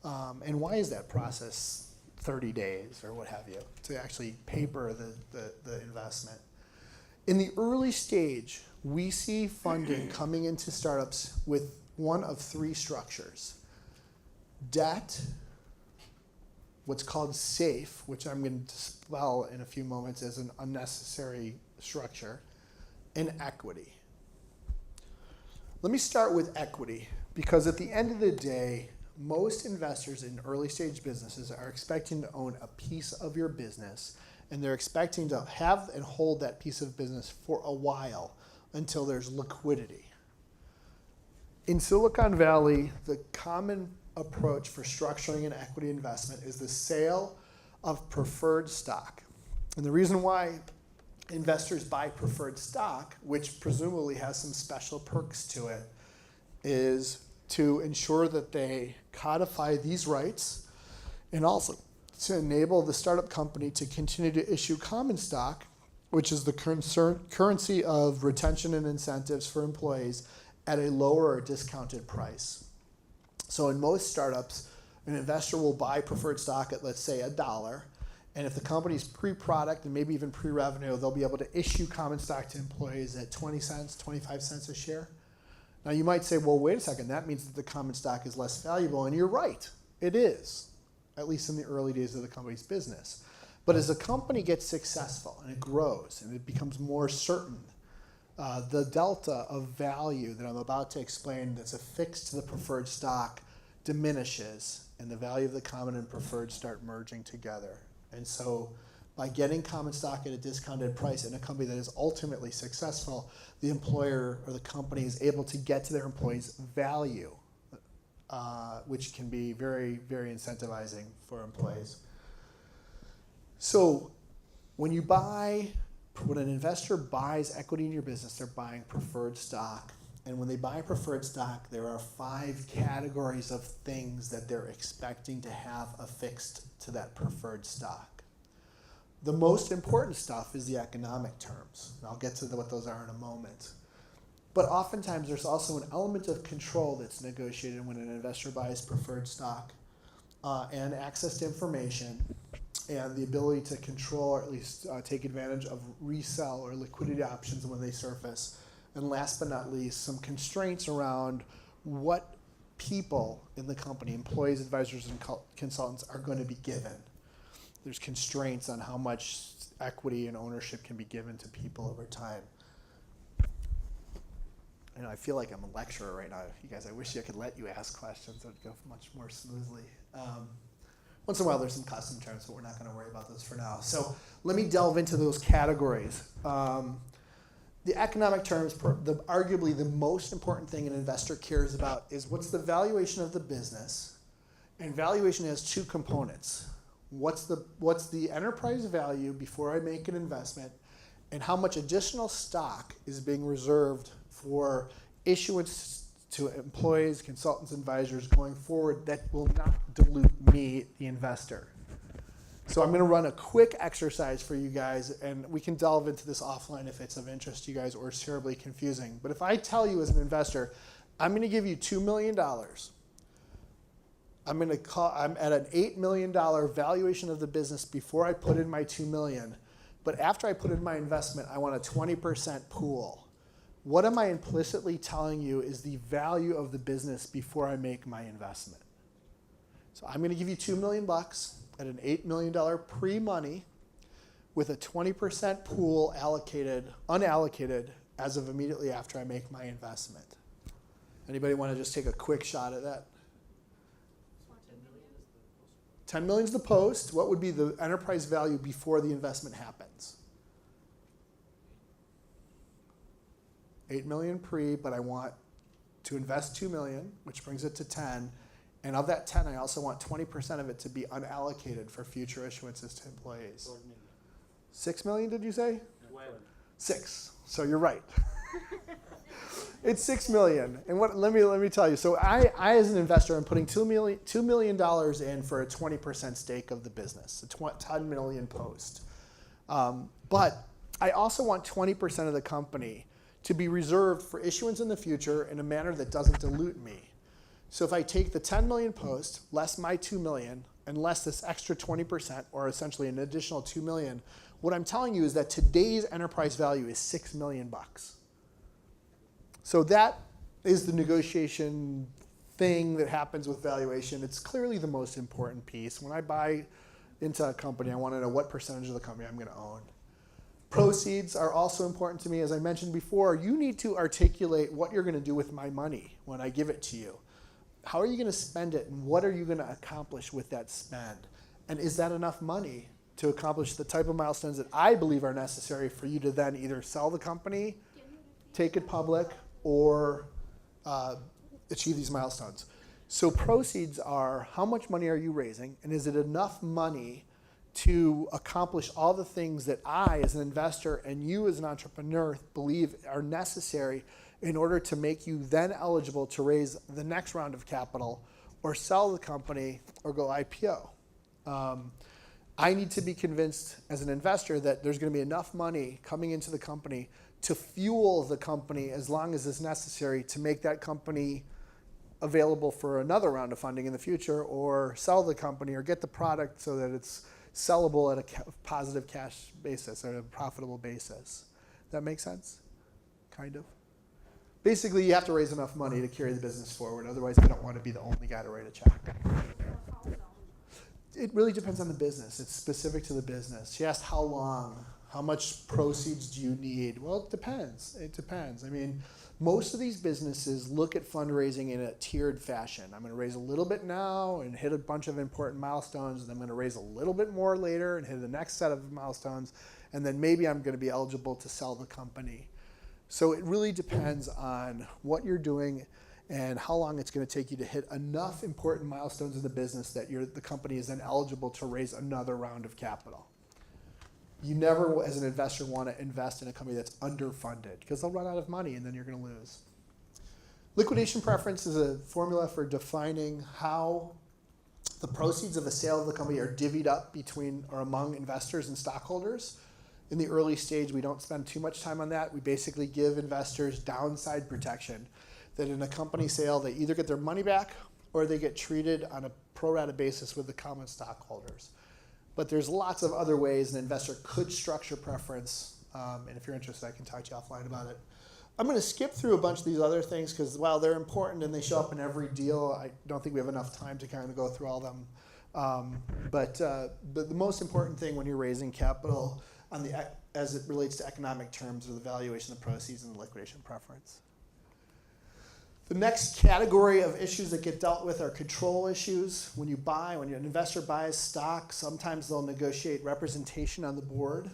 Speaker 2: And why is that process 30 days or what have you to actually paper the investment? In the early stage, we see funding coming into startups with one of 3 structures: debt, what's called SAFE, which I'm going to spell in a few moments as an unnecessary structure, and equity. Let me start with equity, because at the end of the day, most investors in early stage businesses are expecting to own a piece of your business, and they're expecting to have and hold that piece of business for a while until there's liquidity. In Silicon Valley, the common approach for structuring an equity investment is the sale of preferred stock. And the reason why investors buy preferred stock, which presumably has some special perks to it, is to ensure that they codify these rights and also to enable the startup company to continue to issue common stock, which is the currency of retention and incentives for employees, at a lower or discounted price. So in most startups, an investor will buy preferred stock at, let's say, $1. And if the company's pre-product and maybe even pre-revenue, they'll be able to issue common stock to employees at 20 cents, 25 cents a share. Now you might say, well, wait a second, that means that the common stock is less valuable. And you're right, it is, at least in the early days of the company's business. But as a company gets successful and it grows and it becomes more certain, the delta of value that I'm about to explain that's affixed to the preferred stock diminishes, and the value of the common and preferred start merging together. And so by getting common stock at a discounted price in a company that is ultimately successful, the employer or the company is able to get to their employees value, which can be very, very incentivizing for employees. So when an investor buys equity in your business, they're buying preferred stock. And when they buy preferred stock, there are 5 categories of things that they're expecting to have affixed to that preferred stock. The most important stuff is the economic terms. And I'll get to what those are in a moment. But oftentimes there's also an element of control that's negotiated when an investor buys preferred stock, and access to information, and the ability to control or at least take advantage of resell or liquidity options when they surface. And last but not least, some constraints around what people in the company, employees, advisors, and consultants, are going to be given. There's constraints on how much equity and ownership can be given to people over time. And I feel like I'm a lecturer right now. You guys, I wish I could let you ask questions. It would go much more smoothly. Once in a while, there's some custom terms, but we're not going to worry about those for now. So let me delve into those categories. The economic terms, arguably the most important thing an investor cares about is what's the valuation of the business. And valuation has 2 components. What's the enterprise value before I make an investment, and how much additional stock is being reserved for issuance to employees, consultants, advisors going forward that will not dilute me, the investor. So I'm going to run a quick exercise for you guys, and we can delve into this offline if it's of interest to you guys or it's terribly confusing. But if I tell you as an investor, I'm going to give you $2 million. I'm at an $8 million valuation of the business before I put in my $2 million. But after I put in my investment, I want a 20% pool. What am I implicitly telling you is the value of the business before I make my investment? So I'm going to give you $2 million at an $8 million pre-money with a 20% pool unallocated as of immediately after I make my investment. Anybody want to just take a quick shot at that? 10 million is the post. What would be the enterprise value before the investment happens? 8 million pre, but I want to invest 2 million, which brings it to 10. And of that 10, I also want 20% of it to be unallocated for future issuances to employees. 6 million, did you say? 6. So you're right. It's 6 million. And let me tell you. So I as an investor, am putting $2 million in for a 20% stake of the business, a 10 million post. But I also want 20% of the company to be reserved for issuance in the future in a manner that doesn't dilute me. So if I take the 10 million post, less my 2 million, and less this extra 20%, or essentially an additional 2 million, what I'm telling you is that today's enterprise value is $6 million. So that is the negotiation thing that happens with valuation. It's clearly the most important piece. When I buy into a company, I want to know what percentage of the company I'm going to own. Proceeds are also important to me. As I mentioned before, you need to articulate what you're going to do with my money when I give it to you. how are you going to spend it, and what are you going to accomplish with that spend? And is that enough money to accomplish the type of milestones that I believe are necessary for you to then either sell the company, take it public, or achieve these milestones? So proceeds are, how much money are you raising, and is it enough money to accomplish all the things that I, as an investor, and you as an entrepreneur believe are necessary in order to make you then eligible to raise the next round of capital or sell the company or go IPO. I need to be convinced as an investor that there's going to be enough money coming into the company to fuel the company as long as it's necessary to make that company available for another round of funding in the future, or sell the company or get the product so that it's sellable at a positive cash basis or a profitable basis. That make sense? Kind of. Basically, you have to raise enough money to carry the business forward. Otherwise, I don't want to be the only guy to write a check. It really depends on the business. It's specific to the business. She asked how long, how much proceeds do you need? Well, it depends. It depends. I mean, most of these businesses look at fundraising in a tiered fashion. I'm going to raise a little bit now and hit a bunch of important milestones, and I'm going to raise a little bit more later and hit the next set of milestones, and then maybe I'm going to be eligible to sell the company. So it really depends on what you're doing and how long it's going to take you to hit enough important milestones in the business that the company is then eligible to raise another round of capital. You never, as an investor, want to invest in a company that's underfunded because they'll run out of money and then you're going to lose. Liquidation preference is a formula for defining how the proceeds of a sale of the company are divvied up between or among investors and stockholders. In the early stage, we don't spend too much time on that. We basically give investors downside protection, that in a company sale, they either get their money back or they get treated on a pro rata basis with the common stockholders. But there's lots of other ways an investor could structure preference, and if you're interested, I can talk to you offline about it. I'm going to skip through a bunch of these other things because while they're important and they show up in every deal, I don't think we have enough time to kind of go through all of them. But the most important thing when you're raising capital as it relates to economic terms are the valuation of proceeds and the liquidation preference. The next category of issues that get dealt with are control issues. When an investor buys stock, sometimes they'll negotiate representation on the board.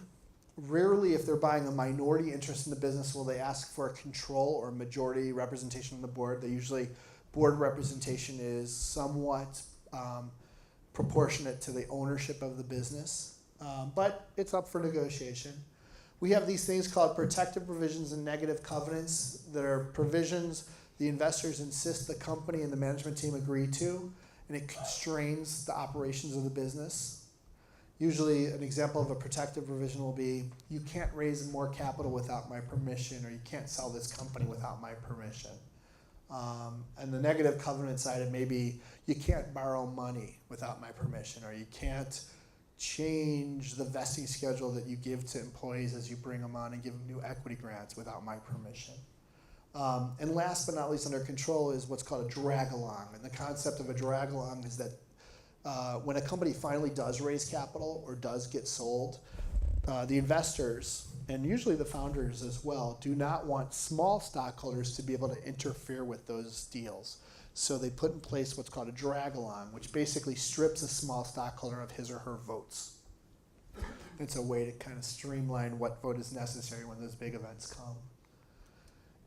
Speaker 2: Rarely, if they're buying a minority interest in the business, will they ask for a control or majority representation on the board. Board representation is somewhat proportionate to the ownership of the business, but it's up for negotiation. We have these things called protective provisions and negative covenants that are provisions the investors insist the company and the management team agree to, and it constrains the operations of the business. Usually an example of a protective provision will be, you can't raise more capital without my permission, or you can't sell this company without my permission. And the negative covenant side, it may be, you can't borrow money without my permission, or you can't change the vesting schedule that you give to employees as you bring them on and give them new equity grants without my permission. And last but not least under control is what's called a drag-along. And the concept of a drag-along is that when a company finally does raise capital or does get sold, the investors, and usually the founders as well, do not want small stockholders to be able to interfere with those deals. So they put in place what's called a drag-along, which basically strips a small stockholder of his or her votes. It's a way to kind of streamline what vote is necessary when those big events come.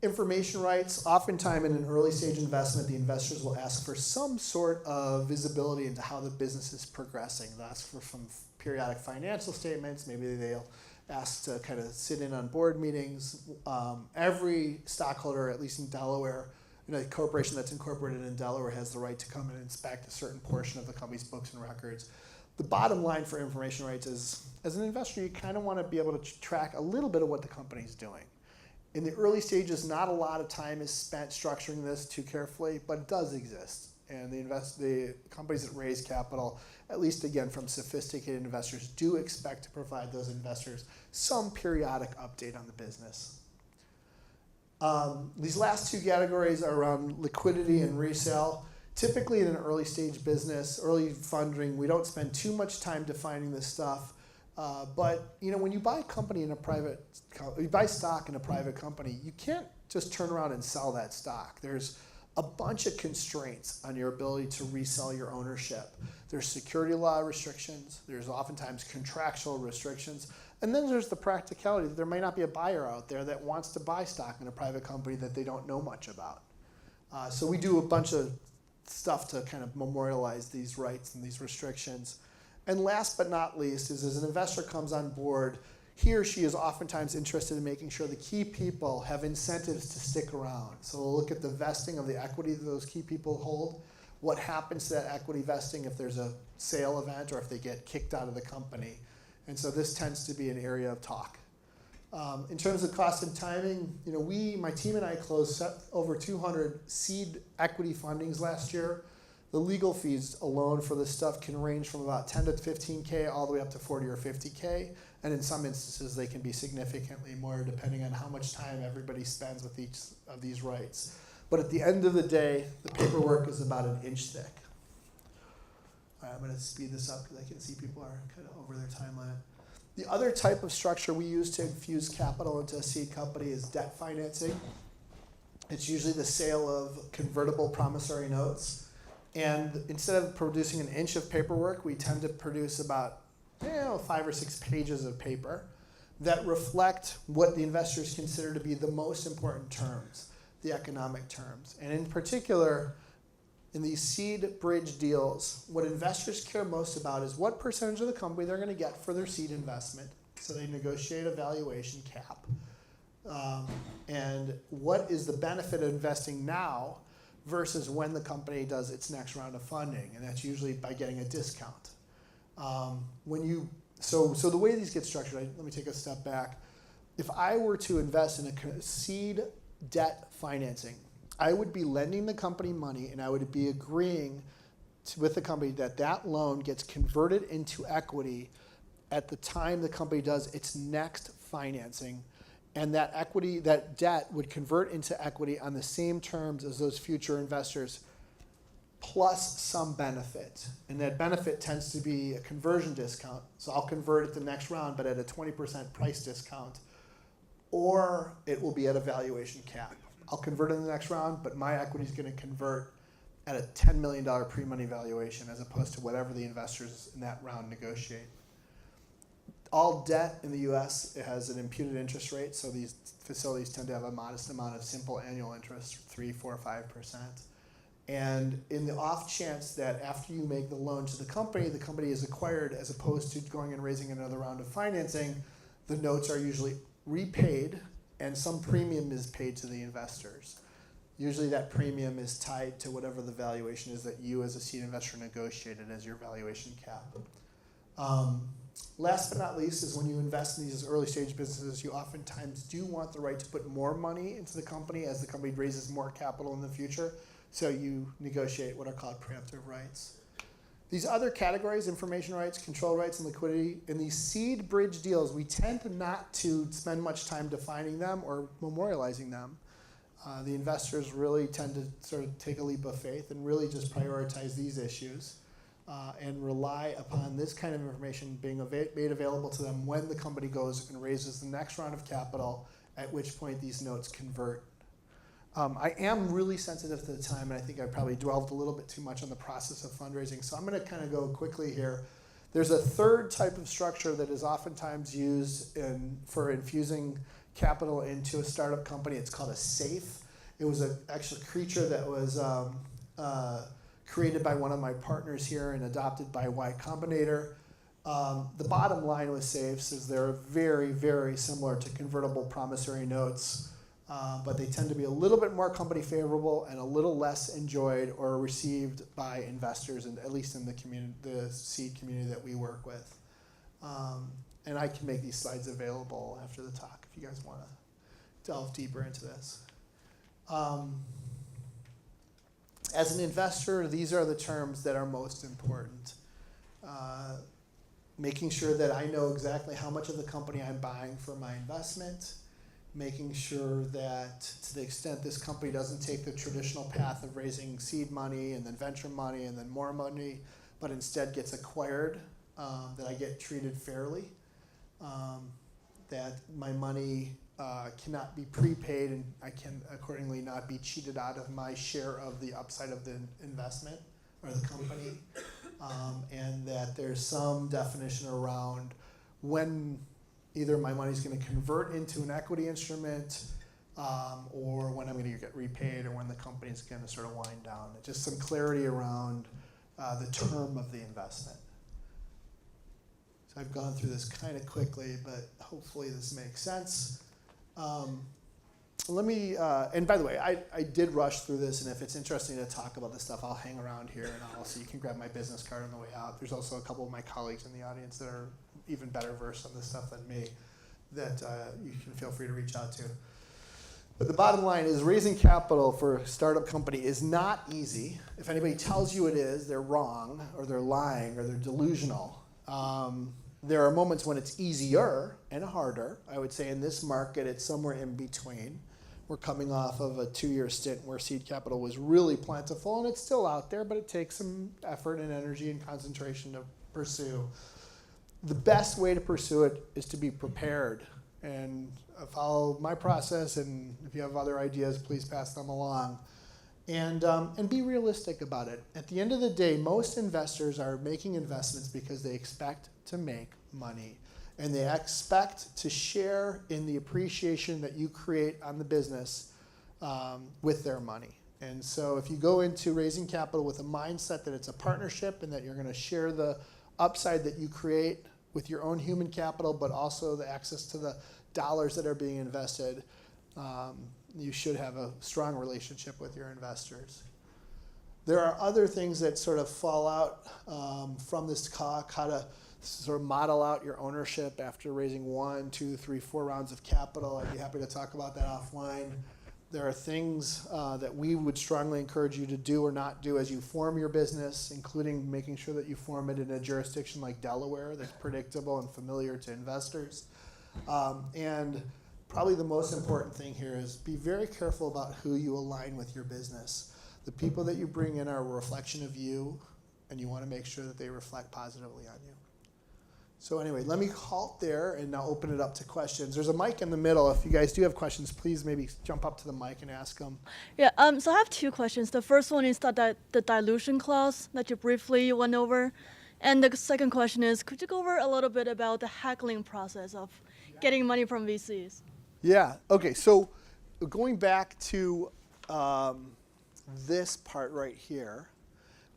Speaker 2: Information rights. Oftentimes in an early stage investment, the investors will ask for some sort of visibility into how the business is progressing. They'll ask for some periodic financial statements. Maybe they'll ask to kind of sit in on board meetings. Every stockholder, at least in Delaware, a corporation that's incorporated in Delaware has the right to come and inspect a certain portion of the company's books and records. The bottom line for information rights is, as an investor, you kind of want to be able to track a little bit of what the company's doing. In the early stages, not a lot of time is spent structuring this too carefully, but it does exist. And the companies that raise capital, at least again from sophisticated investors, do expect to provide those investors some periodic update on the business. These last two categories are around liquidity and resale. Typically in an early stage business, early funding, we don't spend too much time defining this stuff. But when you buy stock in a private company, you can't just turn around and sell that stock. There's a bunch of constraints on your ability to resell your ownership. There's security law restrictions, there's oftentimes contractual restrictions, and then there's the practicality that there may not be a buyer out there that wants to buy stock in a private company that they don't know much about. So we do a bunch of stuff to kind of memorialize these rights and these restrictions. And last but not least is as an investor comes on board, he or she is oftentimes interested in making sure the key people have incentives to stick around. So we'll look at the vesting of the equity that those key people hold, what happens to that equity vesting if there's a sale event or if they get kicked out of the company. And so this tends to be an area of talk. In terms of cost and timing, my team and I closed over 200 seed equity fundings last year. The legal fees alone for this stuff can range from about 10 to 15K all the way up to 40 or 50K. And in some instances, they can be significantly more depending on how much time everybody spends with each of these rights. But at the end of the day, the paperwork is about an inch thick. All right, I'm going to speed this up because I can see people are kind of over their time limit. The other type of structure we use to infuse capital into a seed company is debt financing. It's usually the sale of convertible promissory notes. And instead of producing an inch of paperwork, we tend to produce about 5 or 6 pages of paper that reflect what the investors consider to be the most important terms, the economic terms. And in particular, in these seed bridge deals, what investors care most about is what percentage of the company they're going to get for their seed investment. So they negotiate a valuation cap. And what is the benefit of investing now versus when the company does its next round of funding, and that's usually by getting a discount. So the way these get structured, let me take a step back. If I were to invest in a seed debt financing, I would be lending the company money and I would be agreeing with the company that that loan gets converted into equity at the time the company does its next financing. And that equity, that debt would convert into equity on the same terms as those future investors, plus some benefit. And that benefit tends to be a conversion discount. So I'll convert it the next round, but at a 20% price discount. Or it will be at a valuation cap. I'll convert in the next round, but my equity is going to convert at a $10 million pre-money valuation as opposed to whatever the investors in that round negotiate. All debt in the US has an imputed interest rate, so these facilities tend to have a modest amount of simple annual interest, 3, 4, 5%. And in the off chance that after you make the loan to the company is acquired as opposed to going and raising another round of financing, the notes are usually repaid and some premium is paid to the investors. Usually that premium is tied to whatever the valuation is that you as a seed investor negotiated as your valuation cap. Last but not least is when you invest in these early stage businesses, you oftentimes do want the right to put more money into the company as the company raises more capital in the future. So you negotiate what are called preemptive rights. These other categories, information rights, control rights, and liquidity, in these seed bridge deals, we tend not to spend much time defining them or memorializing them. The investors really tend to sort of take a leap of faith and really just prioritize these issues and rely upon this kind of information being made available to them when the company goes and raises the next round of capital, at which point these notes convert. I am really sensitive to the time, and I think I probably dwelled a little bit too much on the process of fundraising, so I'm going to kind of go quickly here. There's a third type of structure that is oftentimes used for infusing capital into a startup company. It's called a SAFE. It was actually a creature that was created by one of my partners here and adopted by Y Combinator. The bottom line with SAFEs is they're very, very similar to convertible promissory notes. But they tend to be a little bit more company favorable and a little less enjoyed or received by investors, and at least in the community, the seed community that we work with. And I can make these slides available after the talk if you guys want to delve deeper into this. As an investor, these are the terms that are most important. Making sure that I know exactly how much of the company I'm buying for my investment. Making sure that to the extent this company doesn't take the traditional path of raising seed money and then venture money and then more money, but instead gets acquired, that I get treated fairly, that my money cannot be prepaid, and I can accordingly not be cheated out of my share of the upside of the investment or the company, and that there's some definition around when either my money's going to convert into an equity instrument, or when I'm going to get repaid, or when the company's going to sort of wind down. Just some clarity around the term of the investment. So I've gone through this kind of quickly, but hopefully this makes sense. Let me, and by the way, I did rush through this, and if it's interesting to talk about this stuff, I'll hang around here, and also you can grab my business card on the way out. There's also a couple of my colleagues in the audience that are even better versed on this stuff than me that you can feel free to reach out to. But the bottom line is raising capital for a startup company is not easy. If anybody tells you it is, they're wrong, or they're lying, or they're delusional. There are moments when it's easier and harder. I would say in this market, it's somewhere in between. We're coming off of a 2-year stint where seed capital was really plentiful, and it's still out there, but it takes some effort and energy and concentration to pursue. The best way to pursue it is to be prepared and follow my process, and if you have other ideas, please pass them along. And be realistic about it. At the end of the day, most investors are making investments because they expect to make money. And they expect to share in the appreciation that you create on the business with their money. And so if you go into raising capital with a mindset that it's a partnership and that you're going to share the upside that you create with your own human capital, but also the access to the dollars that are being invested, you should have a strong relationship with your investors. There are other things that sort of fall out from this talk, how to sort of model out your ownership after raising 1, 2, 3, 4 rounds of capital. I'd be happy to talk about that offline. There are things that we would strongly encourage you to do or not do as you form your business, including making sure that you form it in a jurisdiction like Delaware that's predictable and familiar to investors. And probably the most important thing here is be very careful about who you align with your business. The people that you bring in are a reflection of you, and you want to make sure that they reflect positively on you. So anyway, let me halt there and now open it up to questions. There's a mic in the middle. If you guys do have questions, please maybe jump up to the mic and ask them.
Speaker 4: Yeah, so I have 2 questions. The first one is the dilution clause that you briefly went over. And the second question is, could you go over a little bit about the haggling process of getting money from VCs?
Speaker 2: Yeah, okay, so going back to this part right here,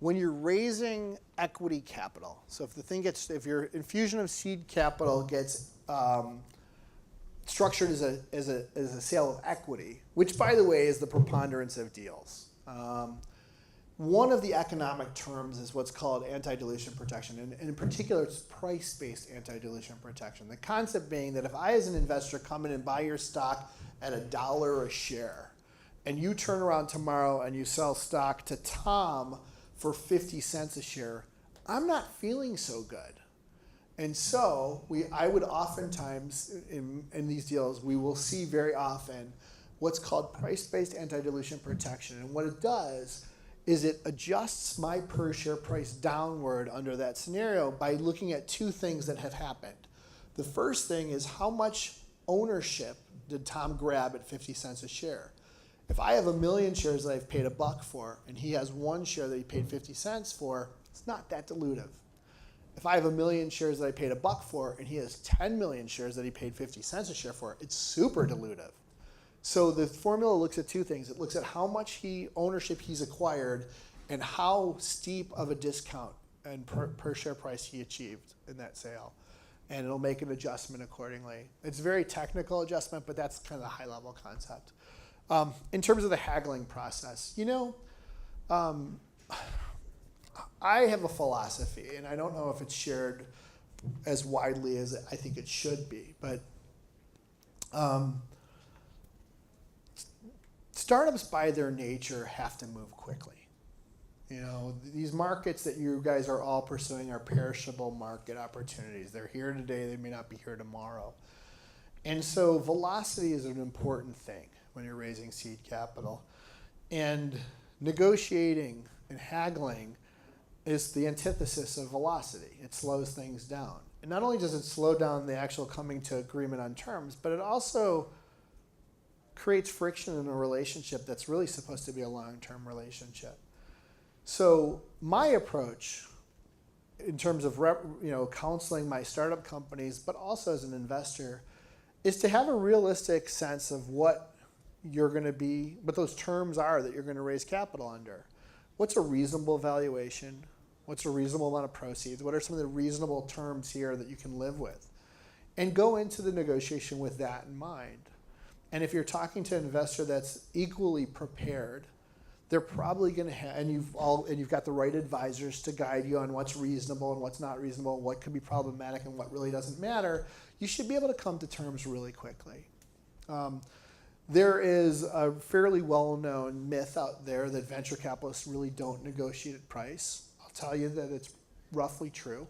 Speaker 2: when you're raising equity capital, so if your infusion of seed capital gets structured as a sale of equity, which by the way is the preponderance of deals. One of the economic terms is what's called anti-dilution protection, and in particular it's price-based anti-dilution protection. The concept being that if I as an investor come in and buy your stock at $1 a share, and you turn around tomorrow and you sell stock to Tom for 50 cents a share, I'm not feeling so good. And so I would oftentimes, in these deals, we will see very often what's called price-based anti-dilution protection. And what it does is it adjusts my per share price downward under that scenario by looking at 2 things that have happened. The first thing is how much ownership did Tom grab at 50 cents a share? If I have 1 million shares that I've paid $1 for, and he has 1 share that he paid 50 cents for, it's not that dilutive. If I have 1 million shares that I paid $1 for, and he has 10 million shares that he paid 50 cents a share for, it's super dilutive. So the formula looks at 2 things. It looks at how much ownership he's acquired and how steep of a discount and per share price he achieved in that sale. And it'll make an adjustment accordingly. It's a very technical adjustment, but that's kind of the high level concept. In terms of the haggling process, I have a philosophy, and I don't know if it's shared as widely as I think it should be, but startups by their nature have to move quickly. These markets that you guys are all pursuing are perishable market opportunities. They're here today, they may not be here tomorrow. And so velocity is an important thing when you're raising seed capital. And negotiating and haggling is the antithesis of velocity. It slows things down. And not only does it slow down the actual coming to agreement on terms, but it also creates friction in a relationship that's really supposed to be a long-term relationship. So my approach in terms of counseling my startup companies, but also as an investor, is to have a realistic sense of what those terms are that you're going to raise capital under. What's a reasonable valuation? What's a reasonable amount of proceeds? What are some of the reasonable terms here that you can live with? And go into the negotiation with that in mind. And if you're talking to an investor that's equally prepared, they're probably going to have, and you've got the right advisors to guide you on what's reasonable and what's not reasonable, what could be problematic and what really doesn't matter. You should be able to come to terms really quickly. There is a fairly well-known myth out there that venture capitalists really don't negotiate at price. I'll tell you that it's roughly true,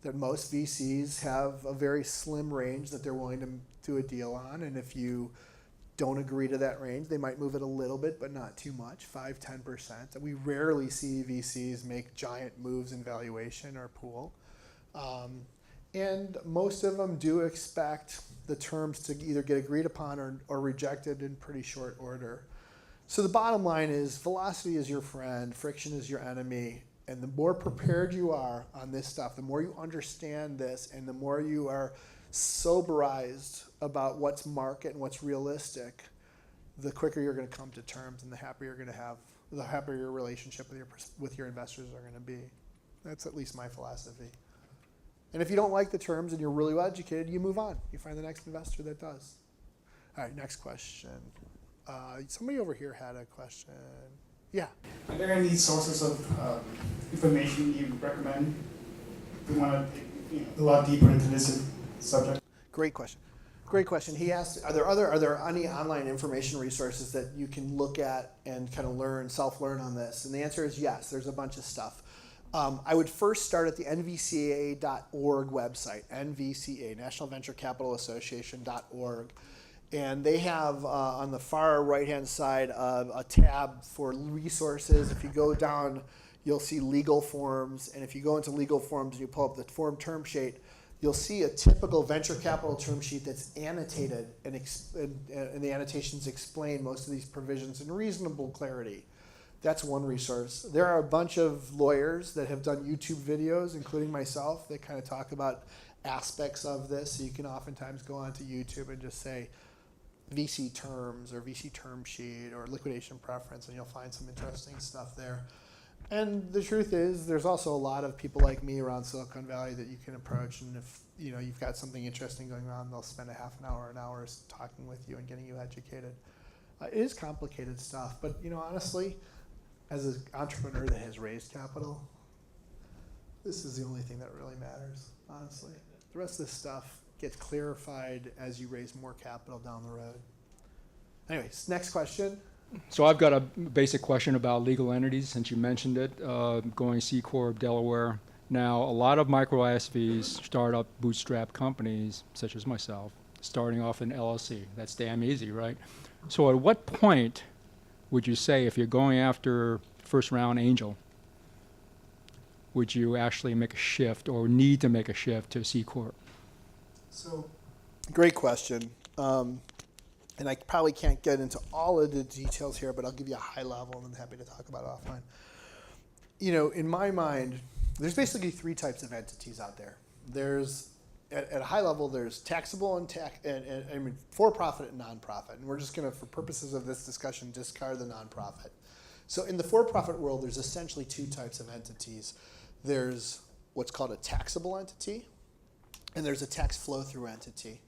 Speaker 2: that most VCs have a very slim range that they're willing to do a deal on, and if you don't agree to that range, they might move it a little bit, but not too much, 5-10%. We rarely see VCs make giant moves in valuation or pool. And most of them do expect the terms to either get agreed upon or rejected in pretty short order. So the bottom line is velocity is your friend, friction is your enemy, and the more prepared you are on this stuff, the more you understand this, and the more you are soberized about what's market and what's realistic, the quicker you're going to come to terms and the happier you're going to have, the happier your relationship with your investors are going to be. That's at least my philosophy. And if you don't like the terms and you're really well educated, you move on. You find the next investor that does. All right, next question. Somebody over here had a question. Yeah.
Speaker 5: Are there any sources of information you recommend if we want to dig a lot deeper into this subject?
Speaker 2: Great question. Great question. He asked, are there any online information resources that you can look at and kind of self-learn on this? And the answer is yes, there's a bunch of stuff. I would first start at the nvca.org website, NVCA, National Venture Capital Association.org. And they have on the far right-hand side a tab for resources. If you go down, you'll see legal forms. And if you go into legal forms and you pull up the form term sheet, you'll see a typical venture capital term sheet that's annotated, and the annotations explain most of these provisions in reasonable clarity. That's one resource. There are a bunch of lawyers that have done YouTube videos, including myself, that kind of talk about aspects of this. So you can oftentimes go onto YouTube and just say VC terms or VC term sheet or liquidation preference, and you'll find some interesting stuff there. And the truth is, there's also a lot of people like me around Silicon Valley that you can approach, and if you've got something interesting going on, they'll spend a half an hour, an hour talking with you and getting you educated. It is complicated stuff, but honestly, as an entrepreneur that has raised capital, this is the only thing that really matters, honestly. The rest of this stuff gets clarified as you raise more capital down the road. Anyways, next question.
Speaker 6: So I've got a basic question about legal entities, since you mentioned it, going C Corp, Delaware. Now, a lot of micro ISVs start up bootstrap companies, such as myself, starting off in LLC. That's damn easy, right? So at what point would you say, if you're going after first round angel, would you actually make a shift or need to make a shift to C Corp?
Speaker 2: So, great question. And I probably can't get into all of the details here, but I'll give you a high level, and I'm happy to talk about it offline. In my mind, there's basically three types of entities out there. There's, at a high level, there's taxable and for-profit and nonprofit. And we're just going to, for purposes of this discussion, discard the nonprofit. So in the for-profit world, there's essentially two types of entities. There's what's called a taxable entity, and there's a tax flow-through entity.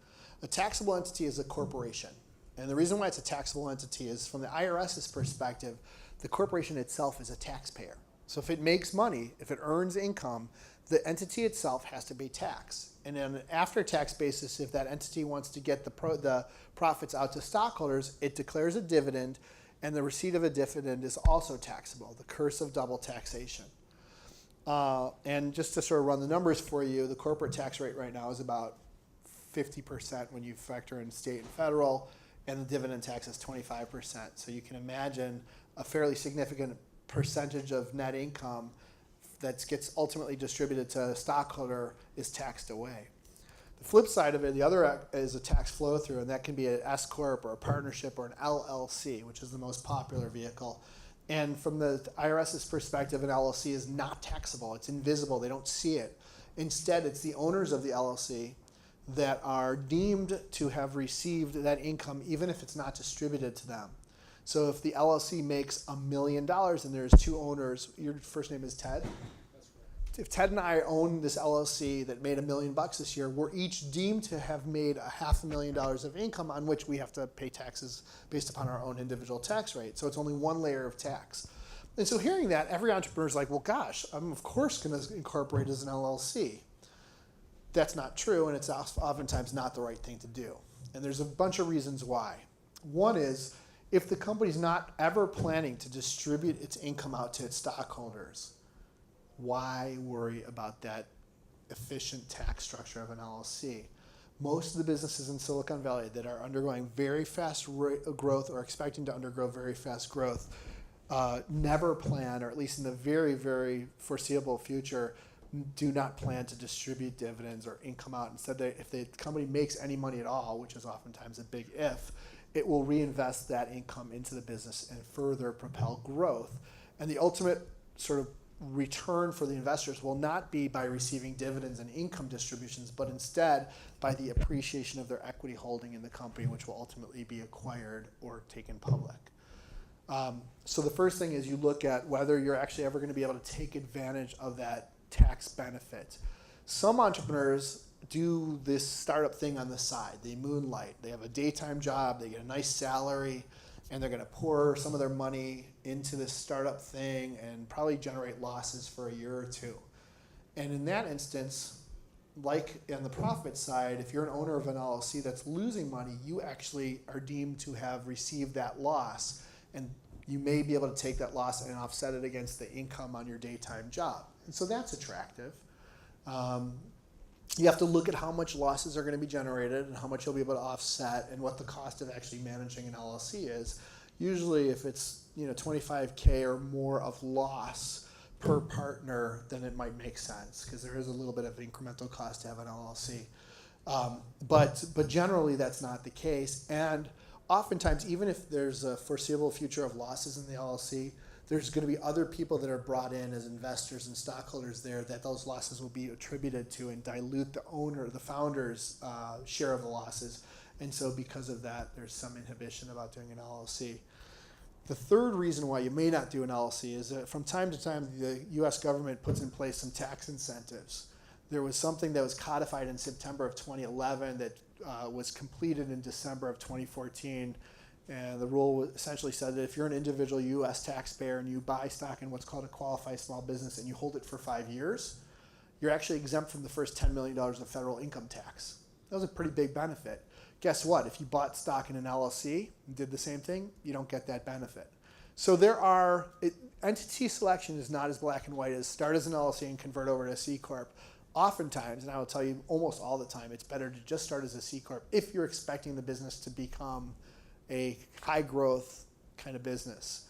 Speaker 2: A taxable entity is a corporation. And the reason why it's a taxable entity is, from the IRS's perspective, the corporation itself is a taxpayer. So if it makes money, if it earns income, the entity itself has to pay tax. And on an after-tax basis, if that entity wants to get the profits out to stockholders, it declares a dividend, and the receipt of a dividend is also taxable, the curse of double taxation. And just to sort of run the numbers for you, the corporate tax rate right now is about 50% when you factor in state and federal, and the dividend tax is 25%. So you can imagine a fairly significant percentage of net income that gets ultimately distributed to a stockholder is taxed away. The flip side of it, the other is a tax flow through, and that can be an S corp or a partnership or an LLC, which is the most popular vehicle. And from the IRS's perspective, an LLC is not taxable. It's invisible. They don't see it. Instead, it's the owners of the LLC that are deemed to have received that income, even if it's not distributed to them. So if the LLC makes $1 million and there's two owners, your first name is Ted? If Ted and I own this LLC that made $1 million this year, we're each deemed to have made $500,000 of income on which we have to pay taxes based upon our own individual tax rate. So it's only one layer of tax. And so hearing that, every entrepreneur is like, well, gosh, I'm of course going to incorporate as an LLC. That's not true, and it's oftentimes not the right thing to do. And there's a bunch of reasons why. One is, if the company's not ever planning to distribute its income out to its stockholders, why worry about that efficient tax structure of an LLC? Most of the businesses in Silicon Valley that are undergoing very fast growth or expecting to undergo very fast growth never plan, or at least in the very, very foreseeable future, do not plan to distribute dividends or income out. Instead, if the company makes any money at all, which is oftentimes a big if, it will reinvest that income into the business and further propel growth. And the ultimate sort of return for the investors will not be by receiving dividends and income distributions, but instead by the appreciation of their equity holding in the company, which will ultimately be acquired or taken public. So the first thing is you look at whether you're actually ever going to be able to take advantage of that tax benefit. Some entrepreneurs do this startup thing on the side. They moonlight. They have a daytime job. They get a nice salary, and they're going to pour some of their money into this startup thing and probably generate losses for a year or two. And in that instance, like on the profit side, if you're an owner of an LLC that's losing money, you actually are deemed to have received that loss, and you may be able to take that loss and offset it against the income on your daytime job. And so that's attractive. You have to look at how much losses are going to be generated and how much you'll be able to offset and what the cost of actually managing an LLC is. Usually if it's $25K or more of loss per partner, then it might make sense because there is a little bit of incremental cost to have an LLC. But generally that's not the case. And oftentimes, even if there's a foreseeable future of losses in the LLC, there's going to be other people that are brought in as investors and stockholders there that those losses will be attributed to and dilute the founder's share of the losses. And so because of that, there's some inhibition about doing an LLC. The third reason why you may not do an LLC is that from time to time, the U.S. government puts in place some tax incentives. There was something that was codified in September of 2011 that was completed in December of 2014. And the rule essentially said that if you're an individual U.S. taxpayer and you buy stock in what's called a qualified small business and you hold it for 5 years, you're actually exempt from the first $10 million of federal income tax. That was a pretty big benefit. Guess what? If you bought stock in an LLC and did the same thing, you don't get that benefit. So entity selection is not as black and white as start as an LLC and convert over to a C Corp. Oftentimes, and I will tell you almost all the time, it's better to just start as a C Corp if you're expecting the business to become a high growth kind of business,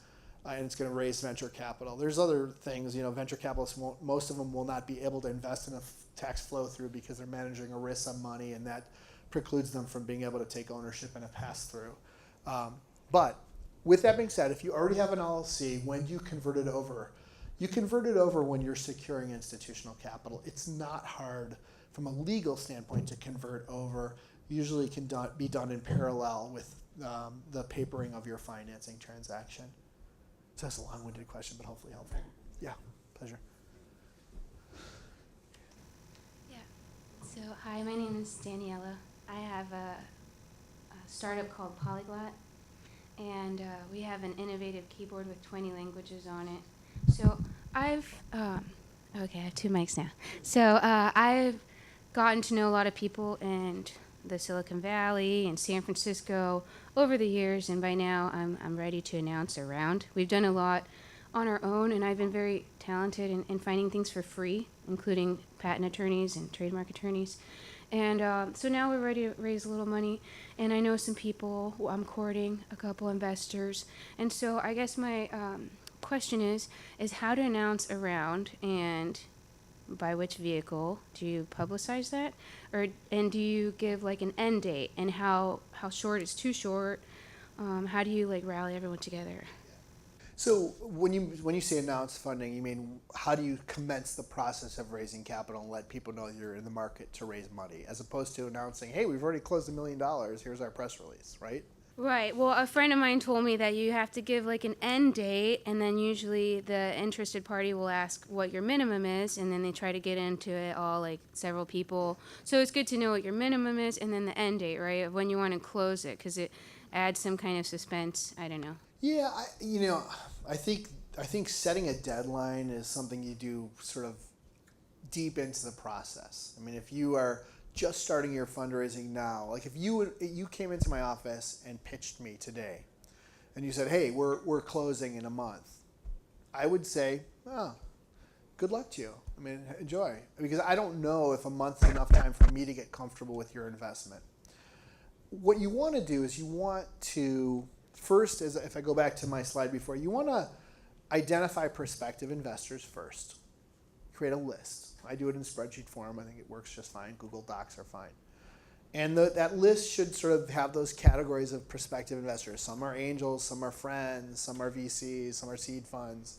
Speaker 2: and it's going to raise venture capital. There's other things, venture capitalists most of them will not be able to invest in a tax flow through because they're managing a risk on money, and that precludes them from being able to take ownership in a pass through. But with that being said, if you already have an LLC, when do you convert it over? You convert it over when you're securing institutional capital. It's not hard from a legal standpoint to convert over. Usually it can be done in parallel with the papering of your financing transaction. So that's a long-winded question, but hopefully helpful. Yeah, pleasure.
Speaker 7: Yeah. So hi, my name is Daniela. I have a startup called Polyglot, and we have an innovative keyboard with 20 languages on it. So I have 2 mics now. So I've gotten to know a lot of people and the Silicon Valley and San Francisco over the years, and by now I'm ready to announce a round. We've done a lot on our own, and I've been very talented in finding things for free, including patent attorneys and trademark attorneys. And so now we're ready to raise a little money, and I know some people who I'm courting, a couple investors. And so I guess my question is how to announce a round and by which vehicle? Do you publicize that? And do you give like an end date, and how short is too short? How do you like rally everyone together?
Speaker 2: So when you say announce funding, you mean how do you commence the process of raising capital and let people know you're in the market to raise money, as opposed to announcing, hey, we've already closed $1 million, here's our press release, right?
Speaker 7: Right. Well, a friend of mine told me that you have to give like an end date, and then usually the interested party will ask what your minimum is, and then they try to get into it all, like several people. So it's good to know what your minimum is, and then the end date, right, of when you want to close it, because it adds some kind of suspense. I don't know.
Speaker 2: Yeah, I think setting a deadline is something you do sort of deep into the process. I mean, if you are just starting your fundraising now, like if you came into my office and pitched me today, and you said, hey, we're closing in a month, I would say, oh, good luck to you. I mean, enjoy, because I don't know if a month is enough time for me to get comfortable with your investment. What you want to do is you want to first, as if I go back to my slide before, you want to identify prospective investors first. Create a list. I do it in spreadsheet form. I think it works just fine. Google Docs are fine. And that list should sort of have those categories of prospective investors. Some are angels, some are friends, some are VCs, some are seed funds.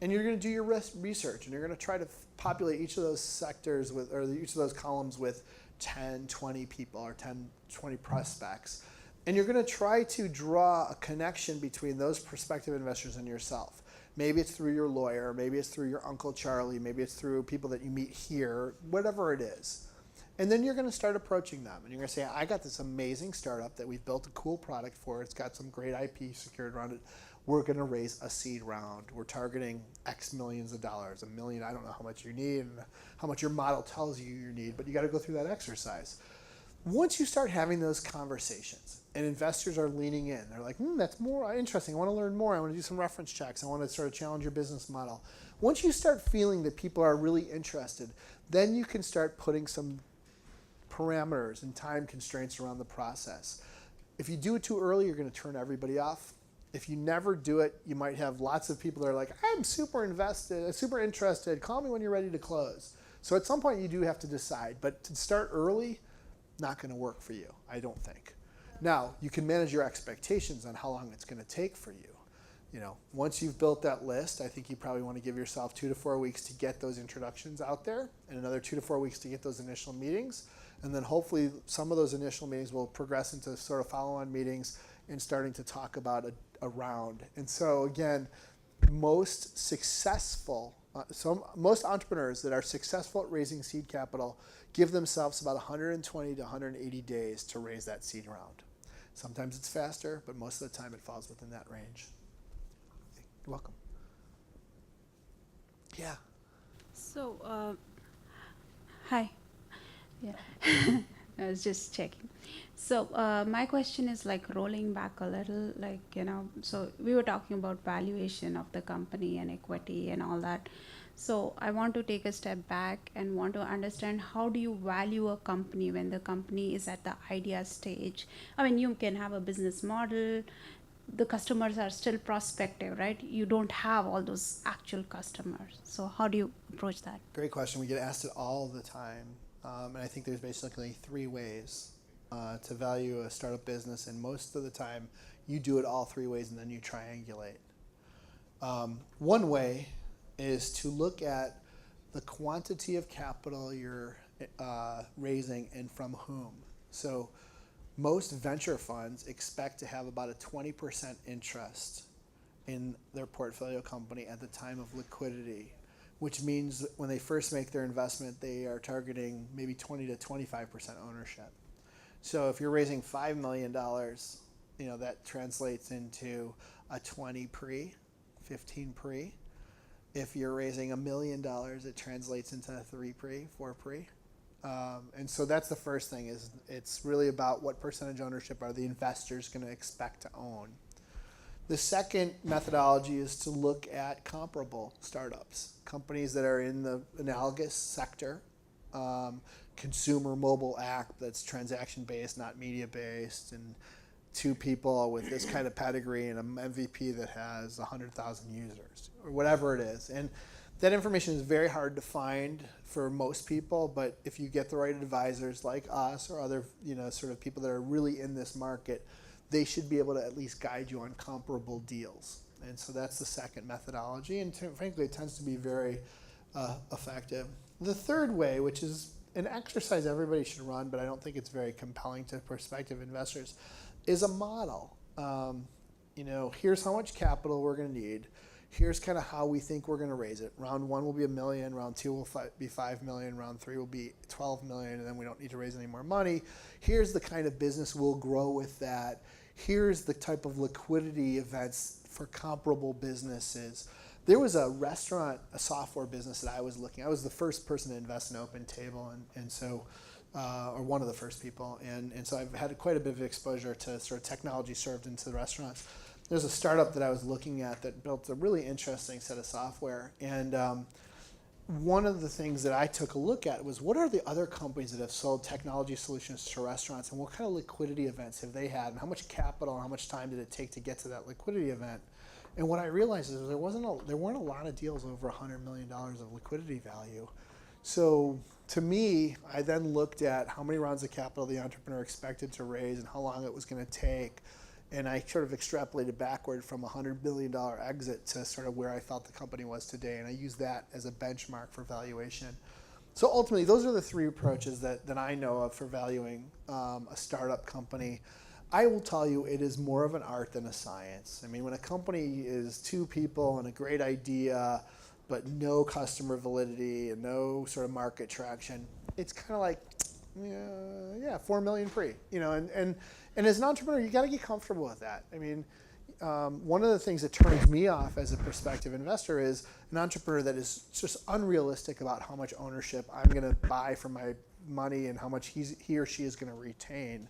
Speaker 2: And you're going to do your research, and you're going to try to populate each of those sectors with, or each of those columns with 10, 20 people or 10, 20 prospects. And you're going to try to draw a connection between those prospective investors and yourself. Maybe it's through your lawyer, maybe it's through your Uncle Charlie, maybe it's through people that you meet here, whatever it is. And then you're going to start approaching them. And you're going to say, I got this amazing startup that we've built a cool product for. It's got some great IP secured around it. We're going to raise a seed round. We're targeting X millions of dollars, $1 million. I don't know how much you need and how much your model tells you need, but you got to go through that exercise. Once you start having those conversations and investors are leaning in, they're like, that's more interesting. I want to learn more. I want to do some reference checks. I want to sort of challenge your business model. Once you start feeling that people are really interested, then you can start putting some parameters and time constraints around the process. If you do it too early, you're going to turn everybody off. If you never do it, you might have lots of people that are like, I'm super invested, super interested. Call me when you're ready to close. So at some point you do have to decide. But to start early, not going to work for you, I don't think. Now, you can manage your expectations on how long it's going to take for you. You know, once you've built that list, I think you probably want to give yourself 2 to 4 weeks to get those introductions out there, and another 2 to 4 weeks to get those initial meetings. And then hopefully some of those initial meetings will progress into sort of follow-on meetings and starting to talk about a round. And so again, most entrepreneurs that are successful at raising seed capital give themselves about 120 to 180 days to raise that seed round. Sometimes it's faster, but most of the time it falls within that range. You're welcome. Yeah.
Speaker 8: So, hi. Yeah, I was just checking. So my question is like rolling back a little, like, so we were talking about valuation of the company and equity and all that. So I want to take a step back and want to understand, how do you value a company when the company is at the idea stage? I mean, you can have a business model, the customers are still prospective, right? You don't have all those actual customers. So how do you approach that?
Speaker 2: Great question. We get asked it all the time. And I think there's basically 3 ways to value a startup business. And most of the time, you do it all 3 ways and then you triangulate. One way is to look at the quantity of capital you're raising and from whom. So most venture funds expect to have about a 20% interest in their portfolio company at the time of liquidity, which means that when they first make their investment, they are targeting maybe 20 to 25% ownership. So if you're raising $5 million, that translates into a 20 pre, 15 pre. If you're raising $1 million, it translates into a 3 pre, 4 pre. And so that's the first thing, is it's really about what percentage ownership are the investors going to expect to own. The second methodology is to look at comparable startups, companies that are in the analogous sector, consumer mobile app that's transaction-based, not media-based, and 2 people with this kind of pedigree and an MVP that has 100,000 users, or whatever it is. And That information is very hard to find for most people, but if you get the right advisors like us or other, sort of people that are really in this market, they should be able to at least guide you on comparable deals. And so that's the second methodology, and frankly, it tends to be very effective. The third way, which is an exercise everybody should run, but I don't think it's very compelling to prospective investors, is a model. Here's how much capital we're going to need. Here's kind of how we think we're going to raise it. Round 1 will be $1 million. Round 2 will be $5 million. Round 3 will be $12 million, and then we don't need to raise any more money. Here's the kind of business we'll grow with that. Here's the type of liquidity events for comparable businesses. There was a restaurant, a software business that I was looking at. I was the first person to invest in OpenTable, and so, or one of the first people. And so I've had quite a bit of exposure to sort of technology served into the restaurants. There's a startup that I was looking at that built a really interesting set of software. And one of the things that I took a look at was, what are the other companies that have sold technology solutions to restaurants, and what kind of liquidity events have they had, and how much capital and how much time did it take to get to that liquidity event? And what I realized is there weren't a lot of deals over $100 million of liquidity value. So to me, I then looked at how many rounds of capital the entrepreneur expected to raise and how long it was going to take. And I sort of extrapolated backward from a $100 billion exit to sort of where I felt the company was today. And I used that as a benchmark for valuation. So ultimately, those are the three approaches that I know of for valuing a startup company. I will tell you, it is more of an art than a science. I mean, when a company is 2 people and a great idea, but no customer validity and no sort of market traction, it's kind of like, yeah, 4 million pre, and as an entrepreneur, you got to get comfortable with that. I mean, one of the things that turns me off as a prospective investor is an entrepreneur that is just unrealistic about how much ownership I'm going to buy for my money and how much he or she is going to retain.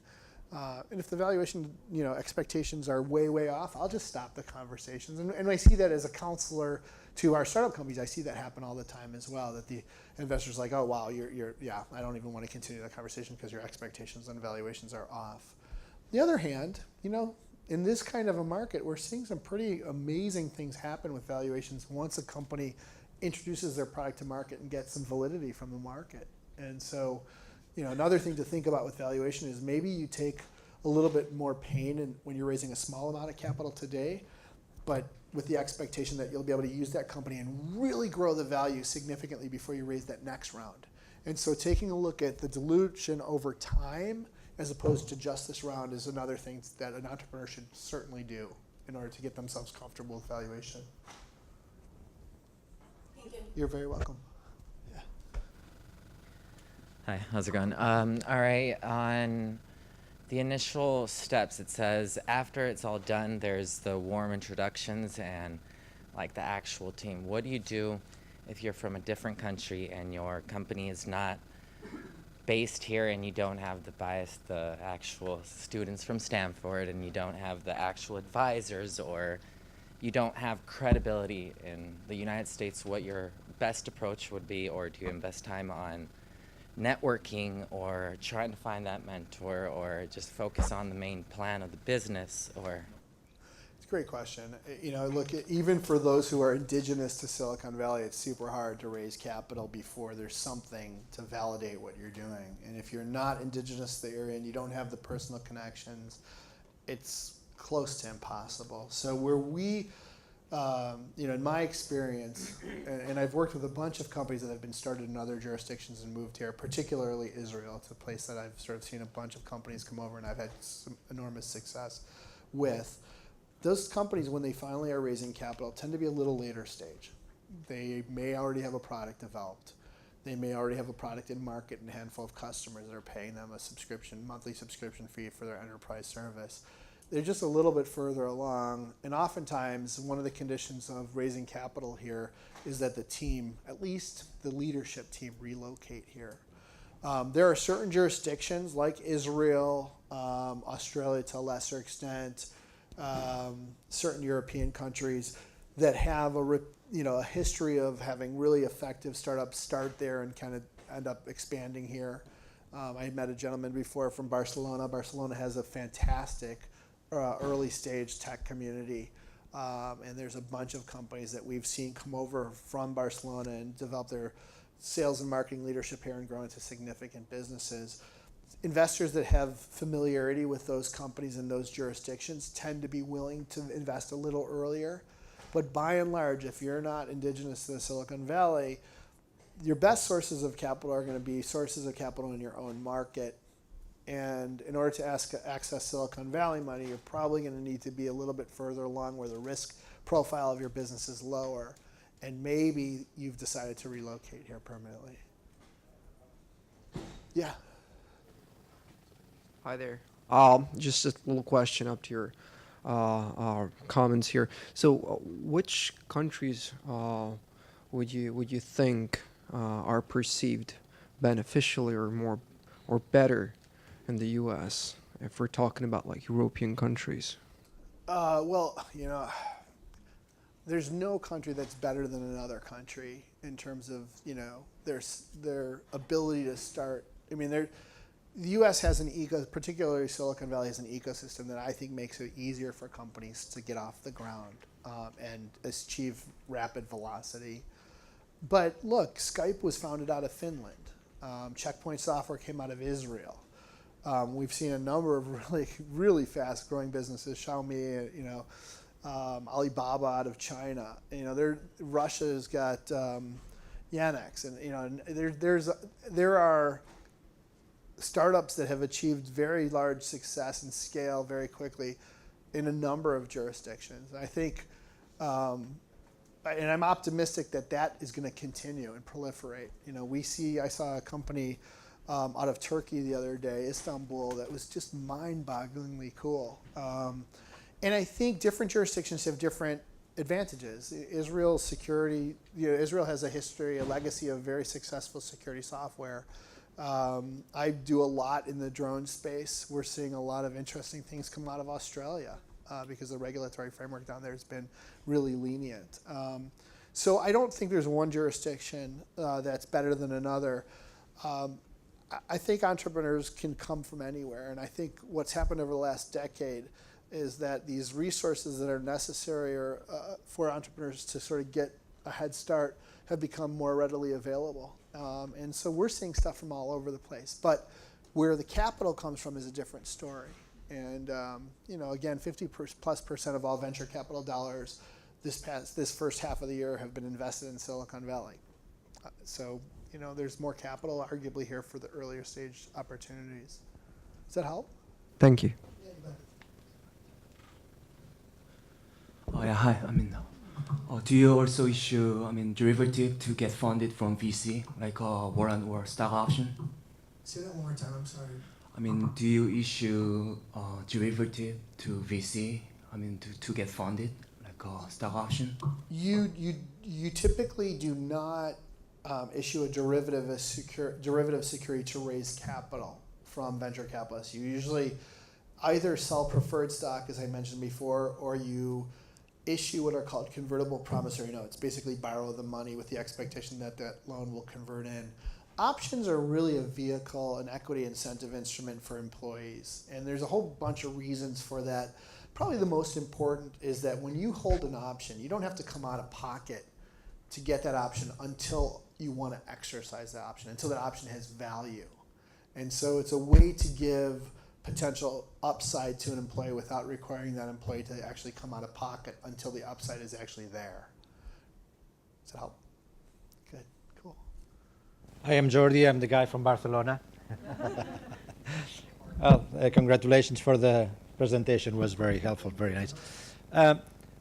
Speaker 2: And if the valuation, expectations are way off, I'll just stop the conversations. And I see that as a counselor to our startup companies. I see that happen all the time as well, that the investor's like, oh, wow, I don't even want to continue that conversation because your expectations on valuations are off. On the other hand, in this kind of a market, we're seeing some pretty amazing things happen with valuations once a company introduces their product to market and gets some validity from the market. And so, another thing to think about with valuation is maybe you take a little bit more pain when you're raising a small amount of capital today, but with the expectation that you'll be able to use that company and really grow the value significantly before you raise that next round. And so taking a look at the dilution over time as opposed to just this round is another thing that an entrepreneur should certainly do in order to get themselves comfortable with valuation.
Speaker 3: Thank you.
Speaker 2: You're very welcome.
Speaker 9: Hi, how's it going? All right, on the initial steps, it says after it's all done, there's the warm introductions and like the actual team. What do you do if you're from a different country and your company is not based here and you don't have the actual students from Stanford, and you don't have the actual advisors, or you don't have credibility in the United States, what your best approach would be? Or do you invest time on networking or trying to find that mentor, or just focus on the main plan of the business? Or
Speaker 2: It's a great question. Look, even for those who are indigenous to Silicon Valley, it's super hard to raise capital before there's something to validate what you're doing. And if you're not indigenous to the area and you don't have the personal connections, it's close to impossible. So where we, in my experience, and I've worked with a bunch of companies that have been started in other jurisdictions and moved here, particularly Israel. It's a place that I've sort of seen a bunch of companies come over and I've had some enormous success with. Those companies, when they finally are raising capital, tend to be a little later stage. They may already have a product developed. They may already have a product in market and a handful of customers that are paying them a monthly subscription fee for their enterprise service. They're just a little bit further along, and oftentimes one of the conditions of raising capital here is that the team, at least the leadership team, relocate here. There are certain jurisdictions like Israel, Australia to a lesser extent, certain European countries that have a history of having really effective startups start there and kind of end up expanding here. I met a gentleman before from Barcelona. Barcelona has a fantastic early stage tech community. And there's a bunch of companies that we've seen come over from Barcelona and develop their sales and marketing leadership here and grow into significant businesses. Investors that have familiarity with those companies in those jurisdictions tend to be willing to invest a little earlier. But by and large, if you're not indigenous to the Silicon Valley, your best sources of capital are going to be sources of capital in your own market. And in order to access Silicon Valley money, you're probably going to need to be a little bit further along where the risk profile of your business is lower. And maybe you've decided to relocate here permanently. Yeah.
Speaker 10: Hi there. Just a little question up to your comments here. So, which countries would you think are perceived beneficially or more or better in the U.S. if we're talking about like European countries?
Speaker 2: Well, there's no country that's better than another country in terms of their ability to start. I mean, the U.S. has particularly Silicon Valley has an ecosystem that I think makes it easier for companies to get off the ground and achieve rapid velocity. But look, Skype was founded out of Finland. Checkpoint Software came out of Israel. We've seen a number of really fast-growing businesses. Xiaomi, Alibaba out of China. Russia's got Yandex, and there are startups that have achieved very large success and scale very quickly in a number of jurisdictions. I think, and I'm optimistic that is going to continue and proliferate. I saw a company out of Turkey the other day, Istanbul, that was just mind-bogglingly cool. And I think different jurisdictions have different advantages. Israel's security, Israel has a legacy of very successful security software. I do a lot in the drone space. We're seeing a lot of interesting things come out of Australia because the regulatory framework down there has been really lenient. So I don't think there's one jurisdiction that's better than another. I think entrepreneurs can come from anywhere, and I think what's happened over the last decade is that these resources that are necessary for entrepreneurs to sort of get a head start have become more readily available. And so we're seeing stuff from all over the place. But where the capital comes from is a different story. And again, 50+% of all venture capital dollars this first half of the year have been invested in Silicon Valley. So there's more capital arguably here for the earlier stage opportunities. Does that help?
Speaker 10: Thank you.
Speaker 11: Oh yeah, hi. Do you also issue, derivative to get funded from VC, like warrant or stock option?
Speaker 2: Say that one more time. I'm sorry.
Speaker 11: Do you issue derivative to VC, to get funded, like stock option?
Speaker 2: You typically do not issue a derivative security to raise capital from venture capitalists. You usually either sell preferred stock, as I mentioned before, or you issue what are called convertible promissory notes. Basically borrow the money with the expectation that loan will convert in. Options are really a vehicle, an equity incentive instrument for employees. And there's a whole bunch of reasons for that. Probably the most important is that when you hold an option, you don't have to come out of pocket to get that option until you want to exercise that option, until that option has value. And so it's a way to give potential upside to an employee without requiring that employee to actually come out of pocket until the upside is actually there. Does that help? Good, cool.
Speaker 12: I am Jordi, I'm the guy from Barcelona. Well, congratulations for the presentation, was very helpful, very nice.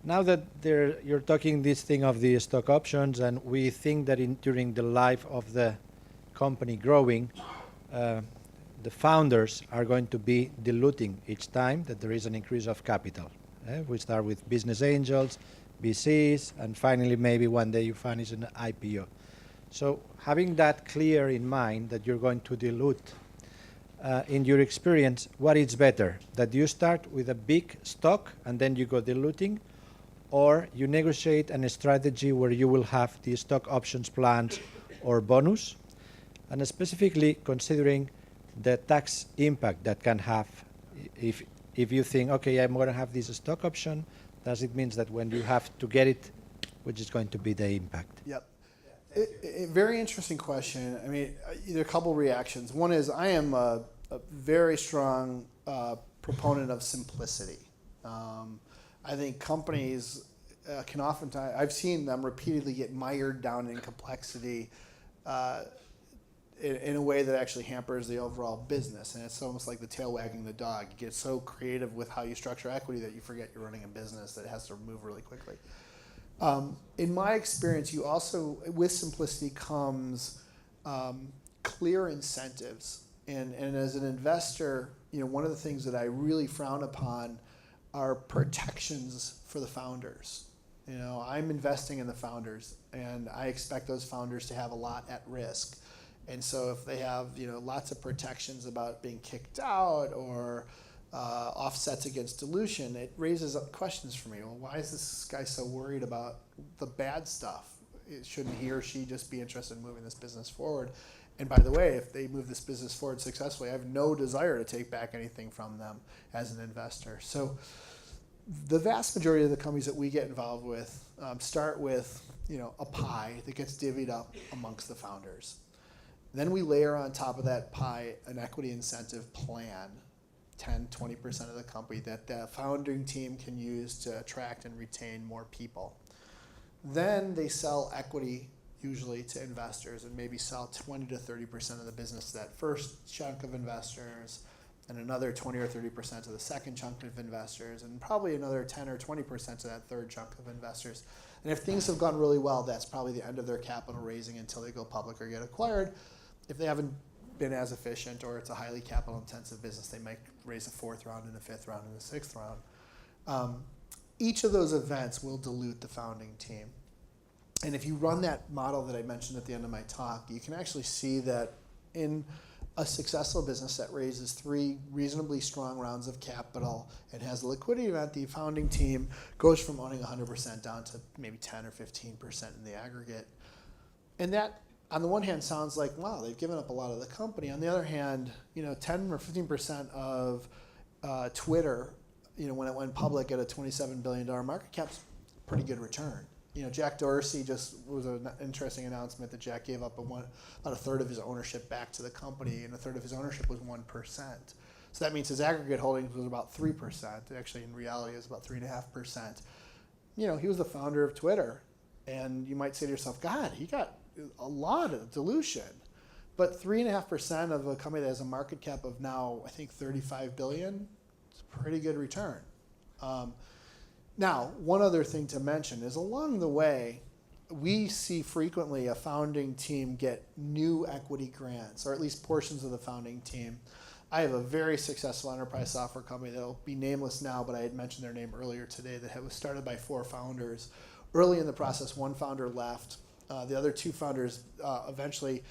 Speaker 12: Now that you're talking this thing of the stock options, and we think that during the life of the company growing, the founders are going to be diluting each time that there is an increase of capital. We start with business angels, VCs, and finally maybe one day you finish an IPO. So having that clear in mind that you're going to dilute, in your experience, what is better? That you start with a big stock and then you go diluting, or you negotiate a strategy where you will have the stock options plans or bonus, and specifically considering the tax impact that can have if you think, okay, I'm going to have this stock option, does it mean that when you have to get it, which is going to be the impact?
Speaker 2: Yep. Very interesting question. I mean, there are a couple reactions. One is I am a very strong proponent of simplicity. I think companies can oftentimes, I've seen them repeatedly get mired down in complexity in a way that actually hampers the overall business. And it's almost like the tail wagging the dog. You get so creative with how you structure equity that you forget you're running a business that has to move really quickly. In my experience, you also, with simplicity comes clear incentives. And as an investor, one of the things that I really frown upon are protections for the founders. I'm investing in the founders, and I expect those founders to have a lot at risk. And so if they have, lots of protections about being kicked out or offsets against dilution, it raises up questions for me. Well, why is this guy so worried about the bad stuff? Shouldn't he or she just be interested in moving this business forward? And by the way, if they move this business forward successfully, I have no desire to take back anything from them as an investor. So the vast majority of the companies that we get involved with start with a pie that gets divvied up amongst the founders. Then we layer on top of that pie an equity incentive plan, 10-20% of the company that the founding team can use to attract and retain more people. Then they sell equity usually to investors and maybe sell 20-30% of the business to that first chunk of investors, and another 20 or 30% to the second chunk of investors, and probably another 10 or 20% to that third chunk of investors. And if things have gone really well, that's probably the end of their capital raising until they go public or get acquired. If they haven't been as efficient or it's a highly capital intensive business, they might raise a fourth round and a fifth round and a sixth round. Each of those events will dilute the founding team. And if you run that model that I mentioned at the end of my talk, you can actually see that in a successful business that raises 3 reasonably strong rounds of capital and has a liquidity event, the founding team goes from owning 100% down to maybe 10 or 15% in the aggregate. And that, on the one hand, sounds like, wow, they've given up a lot of the company. On the other hand, 10 or 15% of Twitter, when it went public at a $27 billion market cap, pretty good return. Jack Dorsey just was an interesting announcement that Jack gave up about a third of his ownership back to the company, and a third of his ownership was 1%. So that means his aggregate holdings was about 3%. Actually, in reality, it was about 3.5%. He was the founder of Twitter, and you might say to yourself, God, he got a lot of dilution. But 3.5% of a company that has a market cap of now, I think, $35 billion, it's a pretty good return. Now, one other thing to mention is along the way, we see frequently a founding team get new equity grants, or at least portions of the founding team. I have a very successful enterprise software company that will be nameless now, but I had mentioned their name earlier today, that was started by 4 founders. Early in the process, 1 founder left. The other 2 founders eventually,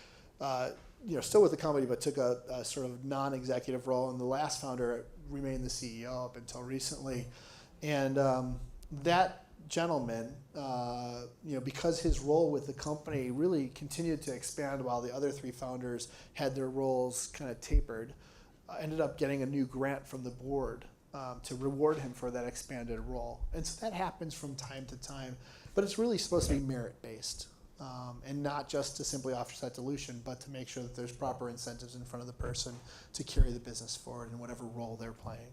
Speaker 2: still with the company, but took a sort of non-executive role, and the last founder remained the CEO up until recently. And that gentleman, because his role with the company really continued to expand while the other 3 founders had their roles kind of tapered, ended up getting a new grant from the board to reward him for that expanded role. And so that happens from time to time, but it's really supposed to be merit-based. And not just to simply offset dilution, but to make sure that there's proper incentives in front of the person to carry the business forward in whatever role they're playing.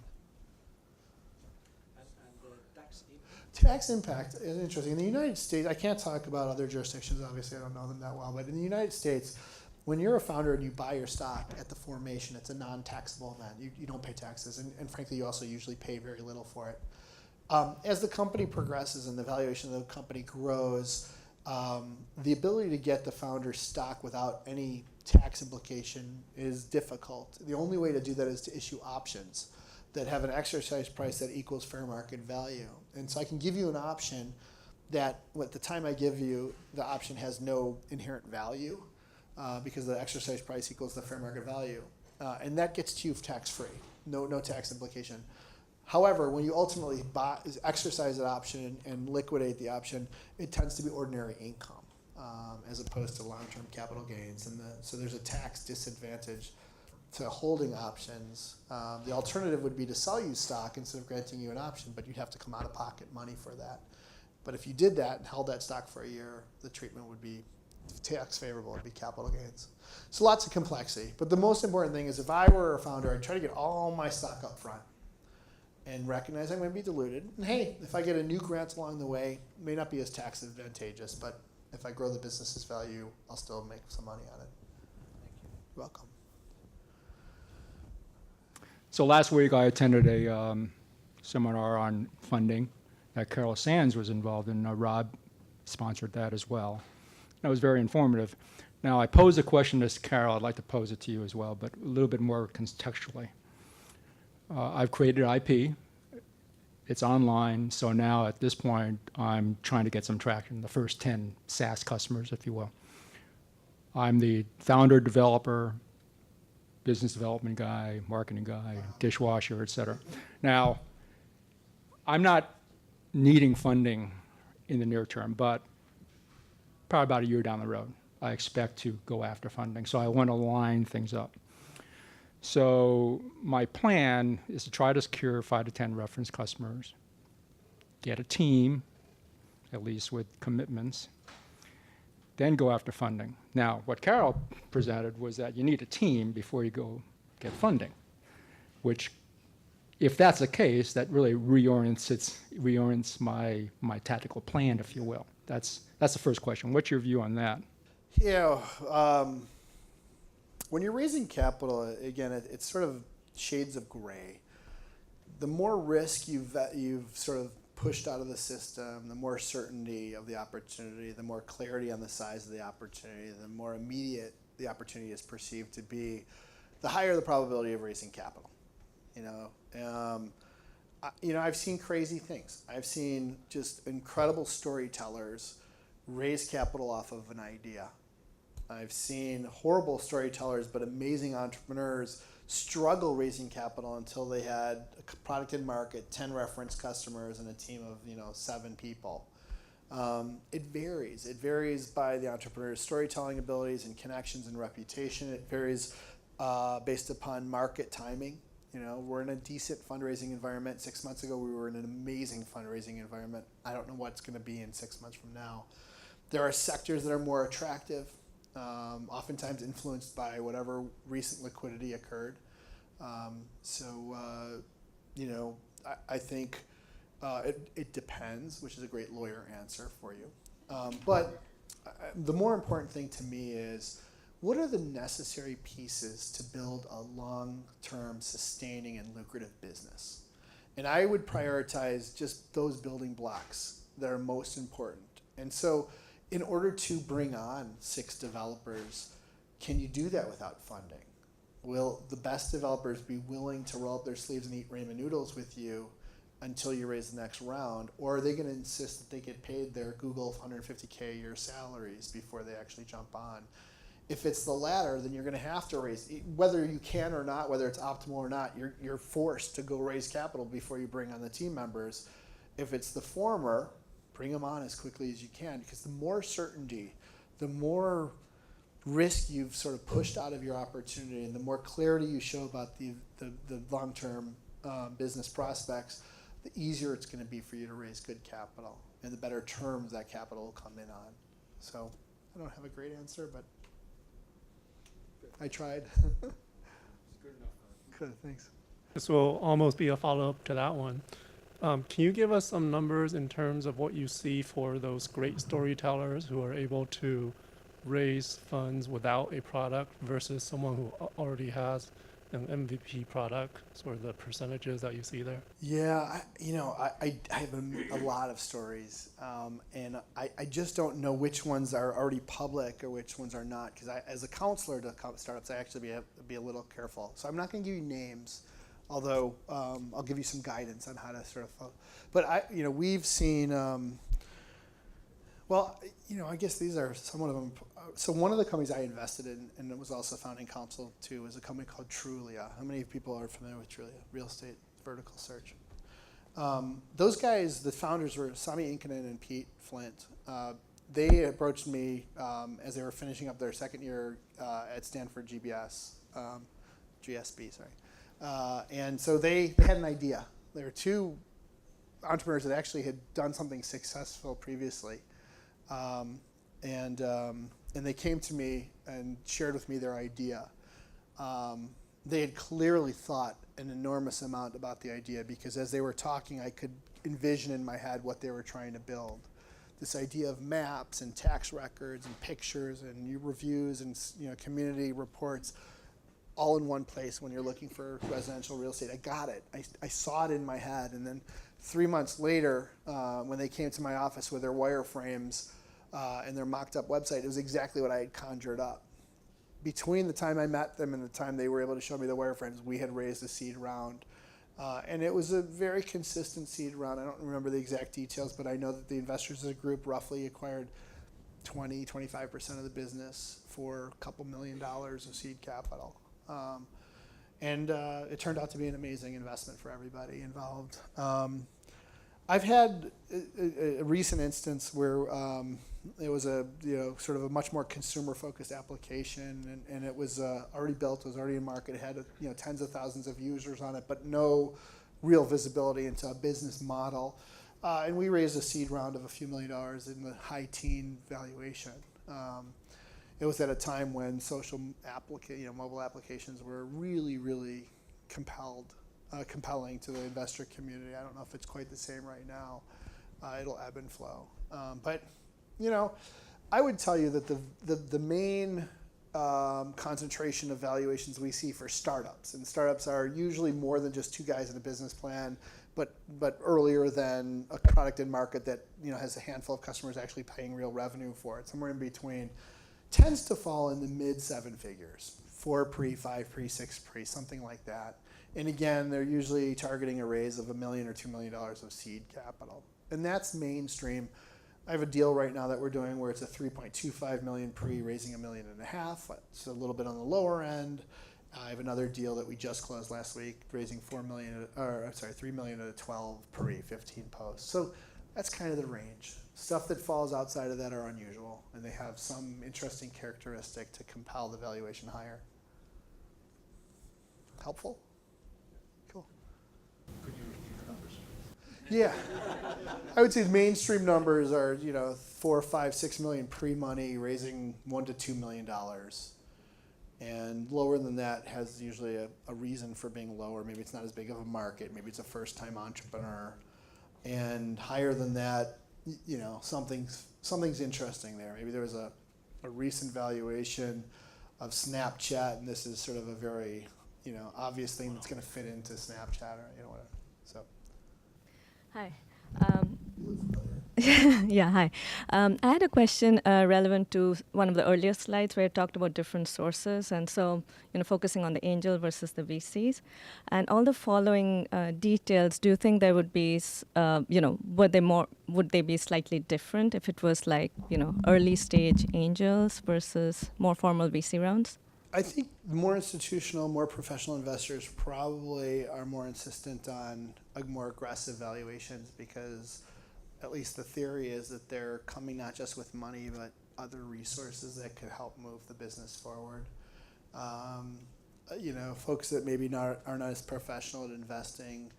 Speaker 2: Tax impact is interesting. In the United States, I can't talk about other jurisdictions, obviously I don't know them that well, but in the United States, when you're a founder and you buy your stock at the formation, it's a non-taxable event. You don't pay taxes, and frankly, you also usually pay very little for it. As the company progresses and the valuation of the company grows, the ability to get the founder's stock without any tax implication is difficult. The only way to do that is to issue options that have an exercise price that equals fair market value. And so I can give you an option that at the time I give you, the option has no inherent value because the exercise price equals the fair market value. And that gets to you tax-free, no tax implication. However, when you ultimately exercise that option and liquidate the option, it tends to be ordinary income as opposed to long-term capital gains. And so there's a tax disadvantage to holding options. The alternative would be to sell you stock instead of granting you an option, but you'd have to come out of pocket money for that. But if you did that and held that stock for a year, the treatment would be tax favorable, it'd be capital gains. So lots of complexity. But the most important thing is if I were a founder, I'd try to get all my stock up front and recognize I'm going to be diluted. And hey, if I get a new grant along the way, it may not be as tax advantageous, but if I grow the business's value, I'll still make some money on it. You're welcome.
Speaker 6: So last week I attended a seminar on funding that Carol Sands was involved in. Rob sponsored that as well. That was very informative. Now I posed a question to Carol. I'd like to pose it to you as well, but a little bit more contextually. I've created IP. It's online, so now at this point I'm trying to get some traction, the first 10 SaaS customers, if you will. I'm the founder, developer, business development guy, marketing guy, dishwasher, et cetera. Now, I'm not needing funding in the near term, but probably about a year down the road, I expect to go after funding. So I want to line things up. So my plan is to try to secure 5 to 10 reference customers, get a team, at least with commitments, then go after funding. Now, what Carol presented was that you need a team before you go get funding, which, if that's the case, that really reorients my tactical plan, if you will. That's the first question. What's your view on that?
Speaker 2: Yeah, when you're raising capital, again, it's sort of shades of gray. The more risk you've sort of pushed out of the system, the more certainty of the opportunity, the more clarity on the size of the opportunity, the more immediate the opportunity is perceived to be, the higher the probability of raising capital. I've seen crazy things. I've seen just incredible storytellers raise capital off of an idea. I've seen horrible storytellers but amazing entrepreneurs struggle raising capital until they had a product in market, 10 reference customers, and a team of 7 people. It varies. It varies by the entrepreneur's storytelling abilities and connections and reputation. It varies based upon market timing. We're in a decent fundraising environment. 6 months ago, we were in an amazing fundraising environment. I don't know what's going to be in 6 months from now. There are sectors that are more attractive, oftentimes influenced by whatever recent liquidity occurred. I think it depends, which is a great lawyer answer for you. But the more important thing to me is, what are the necessary pieces to build a long-term, sustaining, and lucrative business? And I would prioritize just those building blocks that are most important. And so in order to bring on 6 developers, can you do that without funding? Will the best developers be willing to roll up their sleeves and eat ramen noodles with you until you raise the next round? Or are they going to insist that they get paid their Google $150K a year salaries before they actually jump on? If it's the latter, then you're going to have to raise, whether you can or not, whether it's optimal or not, you're forced to go raise capital before you bring on the team members. If it's the former, bring them on as quickly as you can, because the more certainty, the more risk you've sort of pushed out of your opportunity, and the more clarity you show about the long-term business prospects, the easier it's going to be for you to raise good capital, and the better terms that capital will come in on. So I don't have a great answer, but I tried. Good, thanks.
Speaker 13: This will almost be a follow-up to that one. Can you give us some numbers in terms of what you see for those great storytellers who are able to raise funds without a product versus someone who already has an MVP product, sort of the percentages that you see there?
Speaker 2: Yeah, I have a lot of stories, and I just don't know which ones are already public or which ones are not, because as a counselor to startups, I actually be a little careful. So I'm not going to give you names, although I'll give you some guidance on how to sort of. But we've seen. I guess these are some of them. So one of the companies I invested in, and it was also founding counsel to, was a company called Trulia. How many people are familiar with Trulia? Real estate vertical search. Those guys, the founders were Sami Inkinen and Pete Flint. They approached me as they were finishing up their second year at Stanford GBS. GSB, sorry. And so they had an idea. There were two entrepreneurs that actually had done something successful previously. And they came to me and shared with me their idea. They had clearly thought an enormous amount about the idea, because as they were talking, I could envision in my head what they were trying to build. This idea of maps and tax records and pictures and reviews and community reports all in one place when you're looking for residential real estate. I got it. I saw it in my head. And then 3 months later, when they came to my office with their wireframes and their mocked up website, it was exactly what I had conjured up. Between the time I met them and the time they were able to show me the wireframes, we had raised a seed round. And it was a very consistent seed round. I don't remember the exact details, but I know that the investors as a group roughly acquired 25% of the business for a couple $1 million of seed capital. And it turned out to be an amazing investment for everybody involved. I've had a recent instance where it was a sort of a much more consumer-focused application, and it was already built, it was already in market, it had tens of thousands of users on it, but no real visibility into a business model. And we raised a seed round of a few $1 million in the high teen valuation. It was at a time when mobile applications were really, really compelling to the investor community. I don't know if it's quite the same right now. It'll ebb and flow. But I would tell you that the main concentration of valuations we see for startups, and startups are usually more than just two guys in a business plan, but earlier than a product in market that has a handful of customers actually paying real revenue for it, somewhere in between, tends to fall in the mid 7 figures, 4 pre, 5 pre, 6 pre, something like that. And again, they're usually targeting a raise of $1 million or $2 million of seed capital. And that's mainstream. I have a deal right now that we're doing where it's a 3.25 million pre, raising $1.5 million. It's a little bit on the lower end. I have another deal that we just closed last week, raising $3 million at a 12 pre, 15 post. So that's kind of the range. Stuff that falls outside of that are unusual, and they have some interesting characteristic to compel the valuation higher. Helpful? Cool.
Speaker 14: Could you repeat the numbers?
Speaker 2: Yeah. I would say the mainstream numbers are, 4, 5, 6 million pre-money, raising $1 to $2 million. And lower than that has usually a reason for being lower. Maybe it's not as big of a market. Maybe it's a first-time entrepreneur. And higher than that, something's interesting there. Maybe there was a recent valuation of Snapchat, and this is sort of a very, obvious thing that's going to fit into Snapchat or whatever. So.
Speaker 15: Hi. Yeah, hi. I had a question relevant to one of the earlier slides where you talked about different sources, and so focusing on the angel versus the VCs, and all the following details. Do you think there would be, would they be slightly different if it was like early stage angels versus more formal VC rounds?
Speaker 2: I think more institutional, more professional investors probably are more insistent on more aggressive valuations, because at least the theory is that they're coming not just with money, but other resources that could help move the business forward. Folks that maybe are not as professional at investing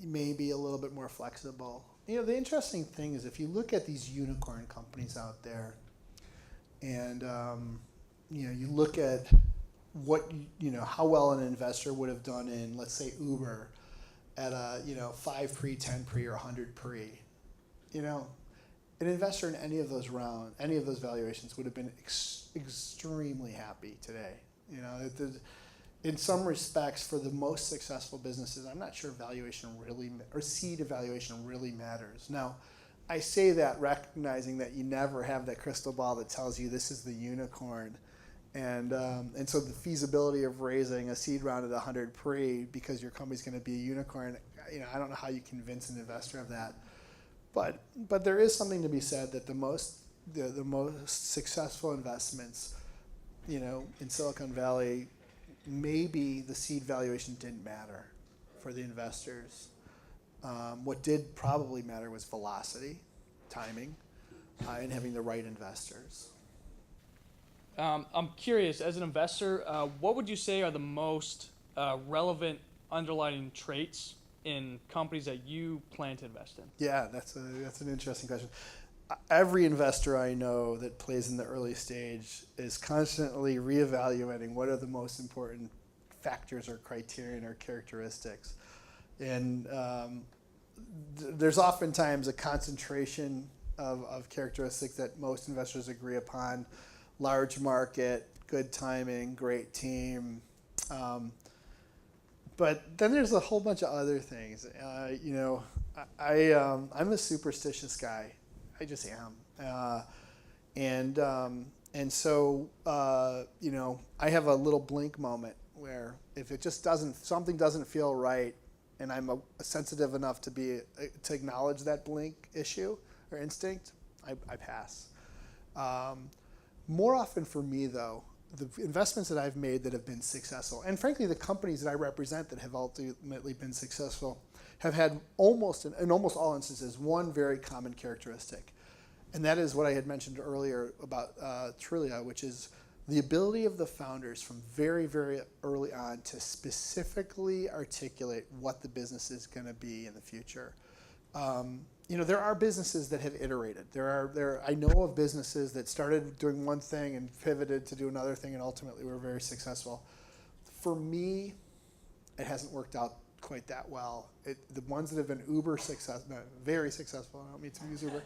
Speaker 2: may be a little bit more flexible. The interesting thing is if you look at these unicorn companies out there, and you look at what how well an investor would have done in, let's say, Uber at a 5 pre, 10 pre, or 100 pre. An investor in any of those valuations would have been extremely happy today. In some respects, for the most successful businesses, I'm not sure seed evaluation really matters. Now, I say that recognizing that you never have that crystal ball that tells you this is the unicorn. And so the feasibility of raising a seed round at 100 pre because your company's going to be a unicorn, I don't know how you convince an investor of that. But there is something to be said that the most successful investments, in Silicon Valley, maybe the seed valuation didn't matter for the investors. What did probably matter was velocity, timing, and having the right investors.
Speaker 16: I'm curious, as an investor, what would you say are the most relevant underlying traits in companies that you plan to invest in?
Speaker 2: Yeah, that's an interesting question. Every investor I know that plays in the early stage is constantly reevaluating what are the most important factors or criterion or characteristics. And there's oftentimes a concentration of characteristics that most investors agree upon. Large market, good timing, great team. But then there's a whole bunch of other things. I'm a superstitious guy. I just am. And so, I have a little blink moment where if it just something doesn't feel right, and I'm sensitive enough to acknowledge that blink issue or instinct, I pass. More often for me, though, the investments that I've made that have been successful, and frankly, the companies that I represent that have ultimately been successful, have had in almost all instances, one very common characteristic. And that is what I had mentioned earlier about Trulia, which is the ability of the founders from very, very early on to specifically articulate what the business is going to be in the future. There are businesses that have iterated. I know of businesses that started doing one thing and pivoted to do another thing and ultimately were very successful. For me, it hasn't worked out quite that well. The ones that have been very successful, I don't mean to use Uber,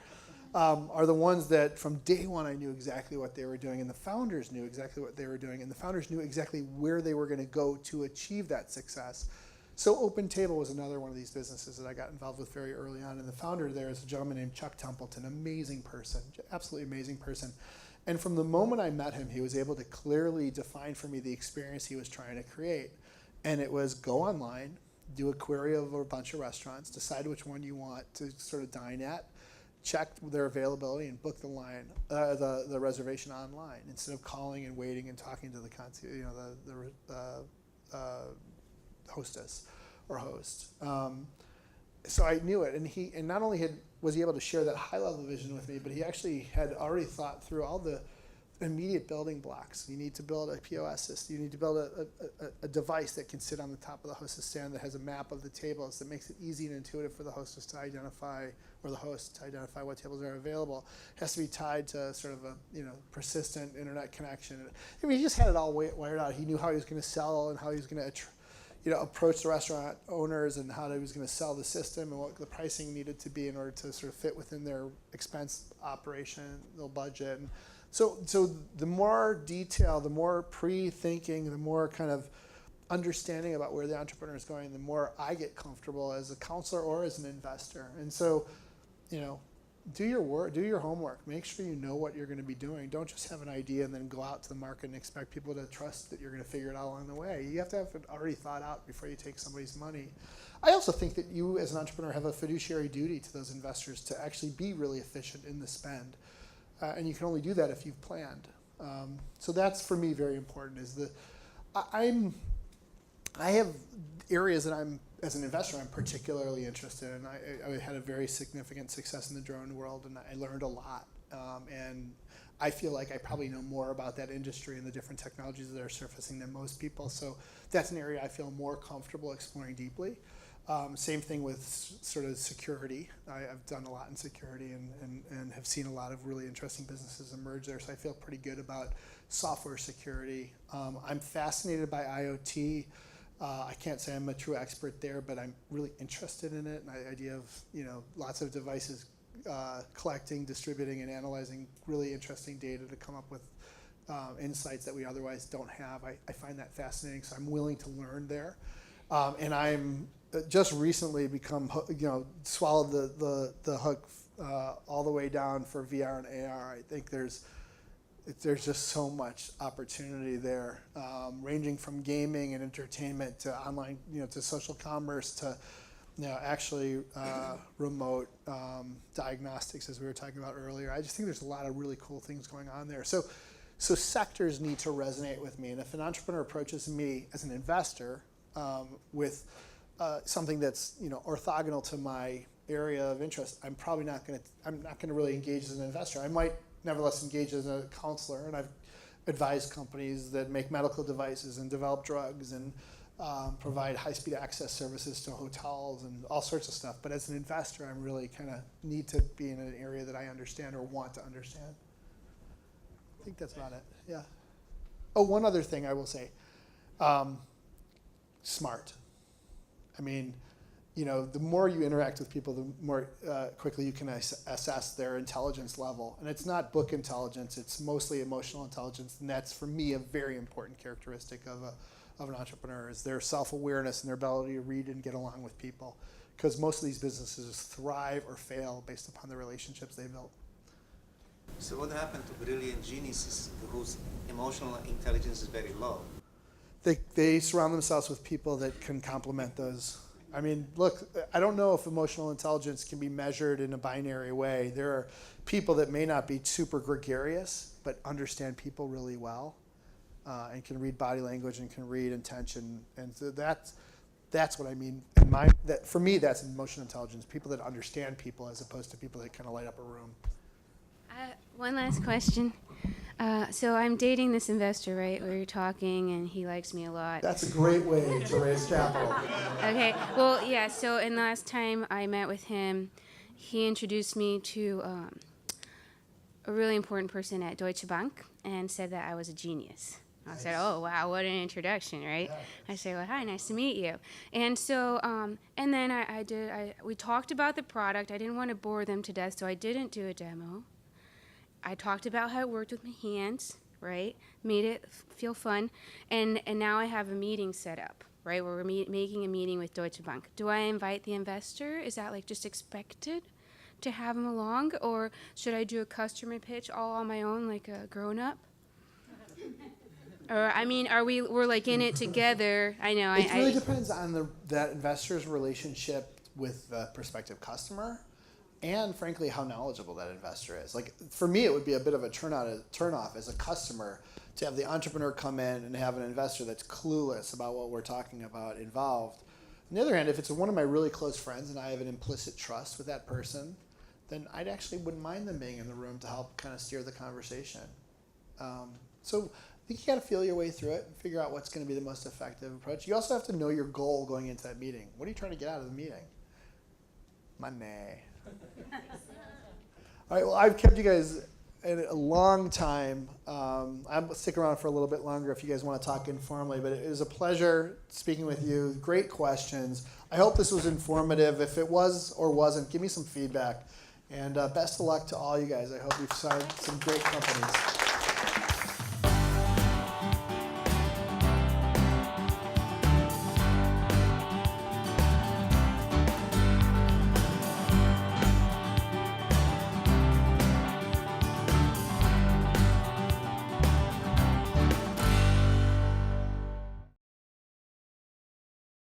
Speaker 2: are the ones that from day one I knew exactly what they were doing, and the founders knew exactly what they were doing, and the founders knew exactly where they were going to go to achieve that success. So Open Table was another one of these businesses that I got involved with very early on, and the founder there is a gentleman named Chuck Templeton, amazing person, absolutely amazing person. And from the moment I met him, he was able to clearly define for me the experience he was trying to create. And it was go online, do a query of a bunch of restaurants, decide which one you want to sort of dine at, check their availability, and book the reservation online instead of calling and waiting and talking to the hostess or host. So I knew it, and not only was he able to share that high level vision with me, but he actually had already thought through all the immediate building blocks. You need to build a POS system. You need to build a device that can sit on the top of the hostess stand that has a map of the tables that makes it easy and intuitive for the hostess to identify, or the host to identify what tables are available. It has to be tied to sort of a persistent internet connection. I mean, he just had it all wired out. He knew how he was going to sell and how he was going to approach the restaurant owners and how he was going to sell the system and what the pricing needed to be in order to sort of fit within their expense operation, their budget. And so the more detail, the more pre-thinking, the more kind of understanding about where the entrepreneur is going, the more I get comfortable as a counselor or as an investor. And so, do your work, do your homework. Make sure you know what you're going to be doing. Don't just have an idea and then go out to the market and expect people to trust that you're going to figure it out along the way. You have to have it already thought out before you take somebody's money. I also think that you as an entrepreneur have a fiduciary duty to those investors to actually be really efficient in the spend. And you can only do that if you've planned. So that's, for me, very important. I have areas that as an investor, I'm particularly interested in. I had a very significant success in the drone world, and I learned a lot. And I feel like I probably know more about that industry and the different technologies that are surfacing than most people. So that's an area I feel more comfortable exploring deeply. Same thing with sort of security. I've done a lot in security and have seen a lot of really interesting businesses emerge there. So I feel pretty good about software security. I'm fascinated by IoT. I can't say I'm a true expert there, but I'm really interested in it. And the idea of lots of devices collecting, distributing, and analyzing really interesting data to come up with insights that we otherwise don't have. I find that fascinating. So I'm willing to learn there. And I'm just recently swallowed the hook all the way down for VR and AR. I think there's just so much opportunity there, ranging from gaming and entertainment to online, to social commerce to, actually remote diagnostics, as we were talking about earlier. I just think there's a lot of really cool things going on there. So sectors need to resonate with me, and if an entrepreneur approaches me as an investor with something that's orthogonal to my area of interest, I'm not going to really engage as an investor. I might nevertheless engage as a counselor, and I've advise companies that make medical devices and develop drugs and provide high-speed access services to hotels and all sorts of stuff. But as an investor, I'm really kind of need to be in an area that I understand or want to understand. I think that's about it. Yeah. Oh, one other thing I will say. Smart. I mean, you know, the more you interact with people, the more quickly you can assess their intelligence level. And it's not book intelligence, it's mostly emotional intelligence. And that's, for me, a very important characteristic of an entrepreneur, is their self-awareness and their ability to read and get along with people. Because most of these businesses thrive or fail based upon the relationships they built.
Speaker 17: So what happened to brilliant geniuses whose emotional intelligence is very low?
Speaker 2: They surround themselves with people that can complement those. I mean, look, I don't know if emotional intelligence can be measured in a binary way. There are people that may not be super gregarious, but understand people really well, and can read body language and can read intention. And so that's what I mean. For me, that's emotional intelligence, people that understand people as opposed to people that kind of light up a room.
Speaker 7: One last question. So I'm dating this investor, right? We were talking, and he likes me a lot.
Speaker 2: That's a great way to raise capital.
Speaker 7: Okay. Well, yeah. So, and last time I met with him, he introduced me to a really important person at Deutsche Bank and said that I was a genius. I said, "Oh wow, what an introduction, right?" Yeah. I said, "Well, hi, nice to meet you." And so, and then we talked about the product. I didn't want to bore them to death, so I didn't do a demo. I talked about how it worked with my hands, right? Made it feel fun. And now I have a meeting set up, right? Where we're making a meeting with Deutsche Bank. Do I invite the investor? Is that like just expected to have him along? Or should I do a customer pitch all on my own like a grown-up? Or, I mean, we're like in it together. I know.
Speaker 2: It really depends on that investor's relationship with the prospective customer. And frankly, how knowledgeable that investor is. Like, for me, it would be a bit of a turn-off as a customer to have the entrepreneur come in and have an investor that's clueless about what we're talking about involved. On the other hand, if it's one of my really close friends and I have an implicit trust with that person, then I actually wouldn't mind them being in the room to help kind of steer the conversation. So I think you got to feel your way through it and figure out what's going to be the most effective approach. You also have to know your goal going into that meeting. What are you trying to get out of the meeting? Money. All right, well, I've kept you guys a long time. I'll stick around for a little bit longer if you guys want to talk informally, but it was a pleasure speaking with you. Great questions. I hope this was informative. If it was or wasn't, give me some feedback. And best of luck to all you guys. I hope you've signed some great companies.